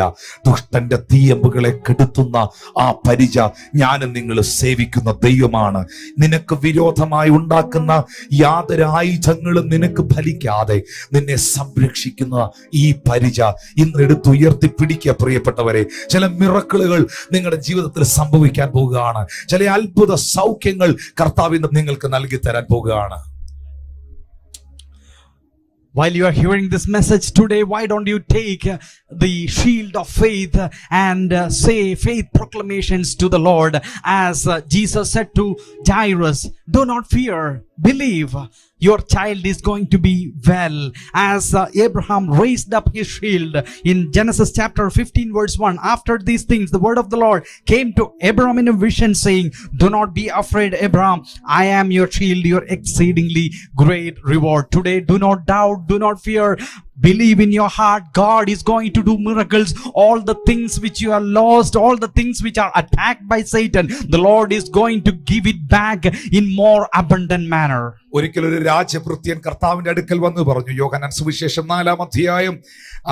ദുഷ്ടന്റെ തീയമ്പുകളെ കെടുത്തുന്ന ആ പരിച ഞാനും നിങ്ങൾ സേവിക്കുന്ന ദൈവമാണ്. നിനക്ക് വിരോധമായി ഉണ്ടാക്കുന്ന യാതൊരു ആയുധങ്ങളും നിനക്ക് ഫലിക്കാതെ നിന്നെ സംരക്ഷിക്കുന്ന ഈ പരിച ഇന്ന് എടുത്തുയർത്തി പിടിക്കുക പ്രിയപ്പെട്ടവരെ. ചില മിറക്കിളുകൾ നിങ്ങളുടെ ജീവിതത്തിൽ സംഭവിക്കാൻ പോകുകയാണ്. ചില അത്ഭുത സൗഖ്യങ്ങൾ കർത്താവ് ഇന്ന് നിങ്ങൾക്ക് നൽകി തരാൻ പോകുകയാണ്. While you are hearing this message today, why don't you take the shield of faith and say faith proclamations to the Lord, as Jesus said to Jairus, do not fear, believe, your child is going to be well. As Abraham raised up his shield in Genesis chapter 15 verse 1, after these things the word of the Lord came to Abraham in a vision saying, do not be afraid, Abraham, I am your shield, your exceedingly great reward. Today, do not doubt, do not fear, believe in your heart. God is going to do miracles. All the things which you have lost, all the things which are attacked by Satan, the Lord is going to give it back in more abundant manner. ഒരിക്കലൊരു രാജഭൃത്യൻ കർത്താവിന്റെ അടുക്കൽ വന്ന് പറഞ്ഞു, യോഹന്നാൻ സുവിശേഷം 4-ാം അധ്യായം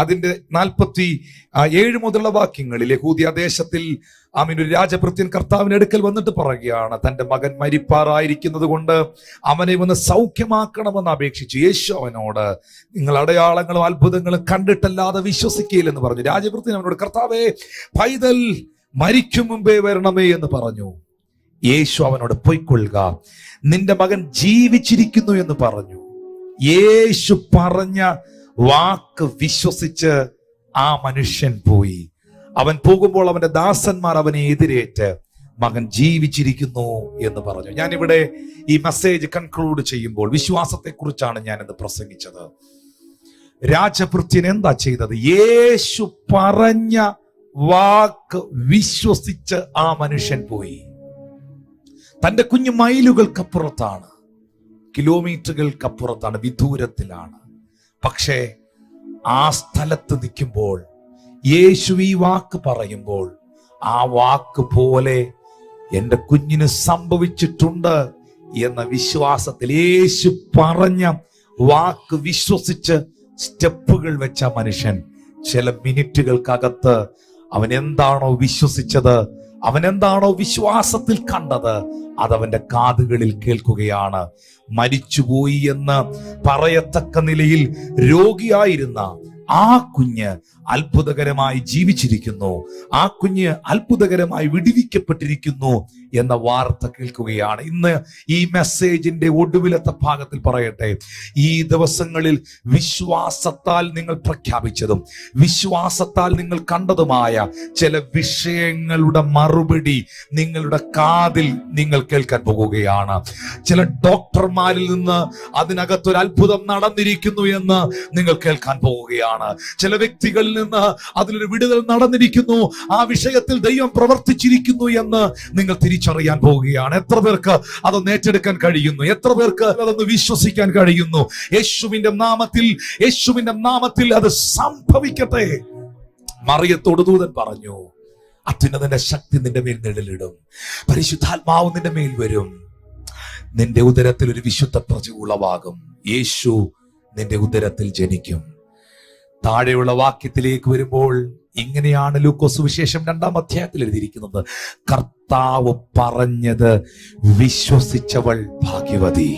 അതിന്റെ 47 മുതലുള്ള വാക്യങ്ങളിൽ, യഹൂദിയ ദേശത്തിൽ ഒരു രാജഭൃത്യൻ കർത്താവിന്റെ അടുക്കൽ വന്നിട്ട് പറയുകയാണ്, തന്റെ മകൻ മരിപ്പാറായിരിക്കുന്നത് കൊണ്ട് അവനെ ഒന്ന് സൗഖ്യമാക്കണമെന്ന് അപേക്ഷിച്ചു. യേശു അവനോട്, നിങ്ങൾ അടയാളങ്ങളും അത്ഭുതങ്ങളും കണ്ടിട്ടല്ലാതെ വിശ്വസിക്കുകയില്ലെന്ന് പറഞ്ഞു. രാജഭൃത്യൻ അവനോട്, കർത്താവേ, പൈതൽ മരിക്കും മുമ്പേ വരണമേ എന്ന് പറഞ്ഞു. യേശു അവനോട്, പൊയ്ക്കൊള്ളുക, നിന്റെ മകൻ ജീവിച്ചിരിക്കുന്നു എന്ന് പറഞ്ഞു. യേശു പറഞ്ഞ വാക്ക് വിശ്വസിച്ച് ആ മനുഷ്യൻ പോയി. അവൻ പോകുമ്പോൾ അവന്റെ ദാസന്മാർ അവനെ എതിരേറ്റ് മകൻ ജീവിച്ചിരിക്കുന്നു എന്ന് പറഞ്ഞു. ഞാനിവിടെ ഈ മെസ്സേജ് കൺക്ലൂഡ് ചെയ്യുമ്പോൾ വിശ്വാസത്തെക്കുറിച്ചാണ് ഞാൻ ഇന്ന് പ്രസംഗിച്ചത്. രാജഭൃത്യൻ എന്താ ചെയ്തത്? യേശു പറഞ്ഞ വാക്ക് വിശ്വസിച്ച് ആ മനുഷ്യൻ പോയി. തന്റെ കുഞ്ഞു മൈലുകൾക്കപ്പുറത്താണ്, കിലോമീറ്ററുകൾക്കപ്പുറത്താണ്, വിദൂരത്തിലാണ്. പക്ഷേ ആ സ്ഥലത്ത് നിൽക്കുമ്പോൾ യേശു ഈ വാക്ക് പറയുമ്പോൾ ആ വാക്ക് പോലെ എൻ്റെ കുഞ്ഞിന് സംഭവിച്ചിട്ടുണ്ട് എന്ന വിശ്വാസത്തിൽ യേശു പറഞ്ഞ വാക്ക് വിശ്വസിച്ച് സ്റ്റെപ്പുകൾ വെച്ച മനുഷ്യൻ ചില മിനിറ്റുകൾക്കകത്ത് അവൻ എന്താണോ വിശ്വസിച്ചത്, അവൻ എന്താണോ വിശ്വാസത്തിൽ കണ്ടത്, അതവന്റെ കാതുകളിൽ കേൾക്കുകയാണ്. മരിച്ചുപോയി എന്ന് പറയത്തക്ക നിലയിൽ രോഗിയായിരുന്ന ആ കുഞ്ഞ് അത്ഭുതകരമായി ജീവിച്ചിരിക്കുന്നു, ആ കുഞ്ഞ് അത്ഭുതകരമായി വിടുവിക്കപ്പെട്ടിരിക്കുന്നു എന്ന വാർത്ത കേൾക്കുകയാണ്. ഇന്ന് ഈ മെസ്സേജിന്റെ ഒടുവിലത്തെ ഭാഗത്തിൽ പറയട്ടെ, ഈ ദിവസങ്ങളിൽ വിശ്വാസത്താൽ നിങ്ങൾ പ്രഖ്യാപിച്ചതും വിശ്വാസത്താൽ നിങ്ങൾ കണ്ടതുമായ ചില വിഷയങ്ങളുടെ മറുപടി നിങ്ങളുടെ കാതിൽ നിങ്ങൾ കേൾക്കാൻ പോകുകയാണ്. ചില ഡോക്ടർമാരിൽ നിന്ന് അതിനകത്തൊരു അത്ഭുതം നടന്നിരിക്കുന്നു എന്ന് നിങ്ങൾ കേൾക്കാൻ പോവുകയാണ്. ചില വ്യക്തികളിൽ നിന്ന് അതിലൊരു വിടുതൽ നടന്നിരിക്കുന്നു, ആ വിഷയത്തിൽ ദൈവം പ്രവർത്തിച്ചിരിക്കുന്നു എന്ന് നിങ്ങൾ തിരിച്ചറിയാൻ പോവുകയാണ്. എത്ര പേർക്ക് അതൊന്ന് ഏറ്റെടുക്കാൻ കഴിയുന്നു? എത്ര പേർക്ക് അതൊന്ന് വിശ്വസിക്കാൻ കഴിയുന്നു? യേശുവിന്റെ നാമത്തിൽ അത് സംഭവിക്കട്ടെ. മറിയത്തോട് ദൂതൻ പറഞ്ഞു, അത്യുന്നതന്റെ ശക്തി നിന്റെ മേൽ നിഴലിടും, പരിശുദ്ധാത്മാവ് നിന്റെ മേൽ വരും, നിന്റെ ഉദരത്തിൽ ഒരു വിശുദ്ധ പ്രജ ഉളവാകും, യേശു നിന്റെ ഉദരത്തിൽ ജനിക്കും. താഴെയുള്ള വാക്യത്തിലേക്ക് വരുമ്പോൾ ഇങ്ങനെയാണ് ലൂക്കോസ് സുവിശേഷം 2-ാം അധ്യായത്തിൽ എഴുതിയിരിക്കുന്നത്, കർത്താവ് പറഞ്ഞത് വിശ്വസിച്ചവൾ ഭാഗ്യവതി.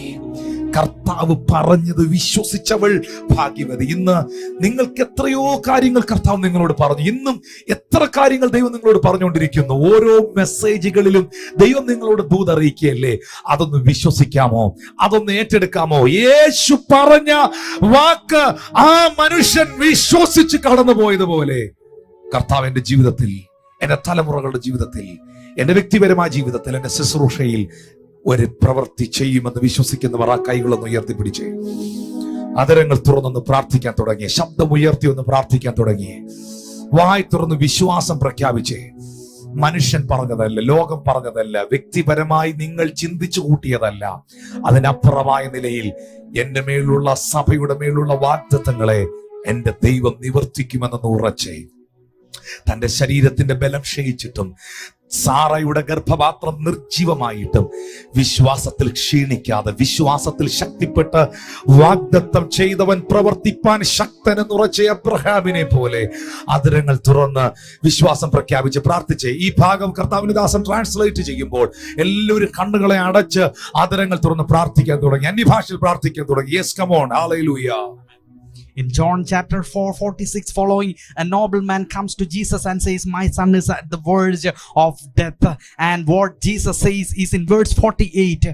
കർത്താവ് പറഞ്ഞത് വിശ്വസിച്ചവൾ ഭാഗ്യവതി. ഇന്ന് നിങ്ങൾക്ക് എത്രയോ കാര്യങ്ങൾ കർത്താവ് നിങ്ങളോട് പറഞ്ഞു. ഇന്നും എത്ര കാര്യങ്ങൾ ദൈവം നിങ്ങളോട് പറഞ്ഞുകൊണ്ടിരിക്കുന്നു. ഓരോ മെസ്സേജുകളിലും ദൈവം നിങ്ങളോട് ദൂതറിയിക്കുകയല്ലേ? അതൊന്ന് വിശ്വസിക്കാമോ? അതൊന്ന് ഏറ്റെടുക്കാമോ? യേശു പറഞ്ഞ വാക്ക് ആ മനുഷ്യൻ വിശ്വസിച്ച് കടന്നുപോയതുപോലെ കർത്താവ് എന്റെ ജീവിതത്തിൽ, എന്റെ തലമുറകളുടെ ജീവിതത്തിൽ, എന്റെ വ്യക്തിപരമായ ജീവിതത്തിൽ, എന്റെ ശുശ്രൂഷയിൽ ഒരു പ്രവൃത്തി ചെയ്യുമെന്ന് വിശ്വസിക്കുന്നവർ ആ കൈകളൊന്ന് ഉയർത്തിപ്പിടിച്ച് അതരങ്ങൾ തുറന്നൊന്ന് പ്രാർത്ഥിക്കാൻ തുടങ്ങി, ശബ്ദം ഉയർത്തി ഒന്ന് പ്രാർത്ഥിക്കാൻ തുടങ്ങി, വായ് തുറന്ന് വിശ്വാസം പ്രഖ്യാപിച്ച്. മനുഷ്യൻ പറഞ്ഞതല്ല, ലോകം പറഞ്ഞതല്ല, വ്യക്തിപരമായി നിങ്ങൾ ചിന്തിച്ചു കൂട്ടിയതല്ല, അതിനപ്പുറമായ നിലയിൽ എന്റെ മേലുള്ള, സഭയുടെ മേലുള്ള വാഗ്ദത്തങ്ങളെ എന്റെ ദൈവം നിവർത്തിക്കുമെന്ന് ഉറച്ചേ. തന്റെ ശരീരത്തിന്റെ ബലം ക്ഷയിച്ചിട്ടും സാറയുടെ ഗർഭപാത്രം നിർജീവമായിട്ടും വിശ്വാസത്തിൽ ക്ഷീണിക്കാതെ, വിശ്വാസത്തിൽ ശക്തിപ്പെട്ട് വാഗ്ദത്തം ചെയ്തവൻ പ്രവർത്തിപ്പാൻ ശക്തനെന്നുറച്ച അബ്രഹാമിനെ പോലെ അതിരങ്ങൾ തുറന്ന് വിശ്വാസം പ്രഖ്യാപിച്ച് പ്രാർത്ഥിച്ച് ഈ ഭാഗം കർത്താവിന്റെ ദാസൻ ട്രാൻസ്ലേറ്റ് ചെയ്യുമ്പോൾ എല്ലാവരും കണ്ണുകളെ അടച്ച് അതിരങ്ങൾ തുറന്ന് പ്രാർത്ഥിക്കാൻ തുടങ്ങി, അന്യഭാഷയിൽ പ്രാർത്ഥിക്കാൻ തുടങ്ങി. Yes, come on, hallelujah. In John chapter 4:46 following, a nobleman comes to Jesus and says, my son is at the verge of death. And what Jesus says is in verse 48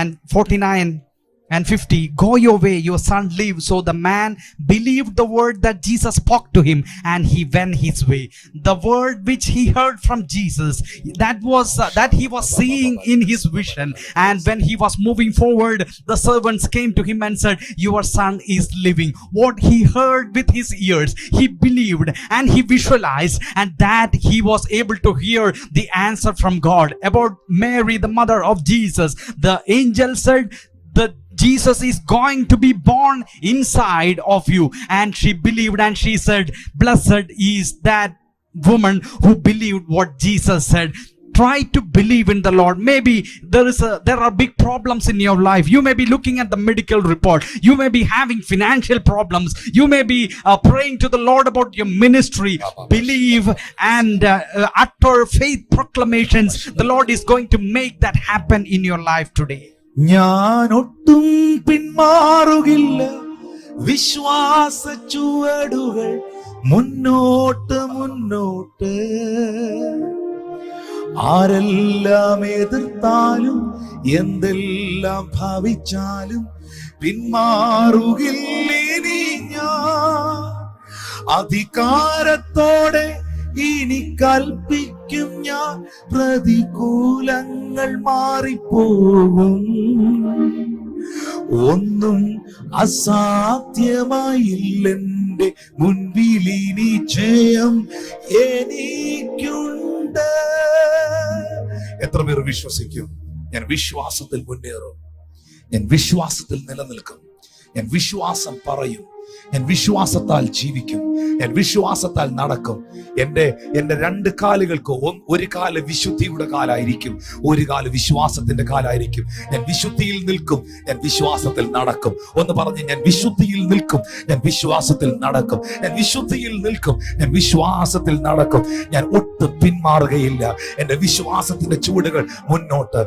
and 49 and 50, go your way, your son lives. So the man believed the word that Jesus spoke to him, and he went his way. The word which he heard from Jesus, that he was seeing in his vision. And when he was moving forward, the servants came to him and said, your son is living. What he heard with his ears, he believed and he visualized, and that he was able to hear the answer from God. About Mary, the mother of Jesus, the angel said that Jesus is going to be born inside of you. And she believed and she said, blessed is that woman who believed what Jesus said. Try to believe in the Lord. Maybe there are big problems in your life. You may be looking at the medical report. You may be having financial problems. You may be praying to the Lord about your ministry. Believe and utter faith proclamations. The Lord is going to make that happen in your life today. ഞാനൊട്ടും പിന്മാറുകില്ല, വിശ്വാസ ചുവടുകൾ മുന്നോട്ട് മുന്നോട്ട്. ആരെല്ലാം എതിർത്താലും എന്തെല്ലാം ഭാവിച്ചാലും പിന്മാറുകില്ല ഇനി ഞാൻ. അധികാരത്തോടെ ഇനി കൽപ്പിക്കും ഞാൻ, പ്രതികൂലങ്ങൾ മാറിപ്പോകും. ഒന്നും അസാധ്യമായില്ലെന്റെ മുൻപിൽ ഇനി ജയം എനിക്കുണ്ട്. എത്ര പേർ വിശ്വസിക്കും? ഞാൻ വിശ്വാസത്തിൽ മുന്നേറും, ഞാൻ വിശ്വാസത്തിൽ നിലനിൽക്കും, ഞാൻ വിശ്വാസം പറയും, ഞാൻ വിശ്വാസത്താൽ ജീവിക്കും, ഞാൻ വിശ്വാസത്താൽ നടക്കും. എന്റെ രണ്ട് കാലുകൾക്ക് ഒരു കാല് വിശുദ്ധിയുടെ കാലായിരിക്കും, ഒരു കാല് വിശ്വാസത്തിന്റെ കാലായിരിക്കും. ഞാൻ വിശുദ്ധിയിൽ നിൽക്കും, ഞാൻ വിശ്വാസത്തിൽ നടക്കും. ഒന്ന് പറഞ്ഞ്, ഞാൻ വിശുദ്ധിയിൽ നിൽക്കും, ഞാൻ വിശ്വാസത്തിൽ നടക്കും. ഞാൻ വിശുദ്ധിയിൽ നിൽക്കും, ഞാൻ വിശ്വാസത്തിൽ നടക്കും. ഞാൻ ഒട്ടും പിന്മാറുകയില്ല. എന്റെ വിശ്വാസത്തിന്റെ ചുവടുകൾ മുന്നോട്ട്.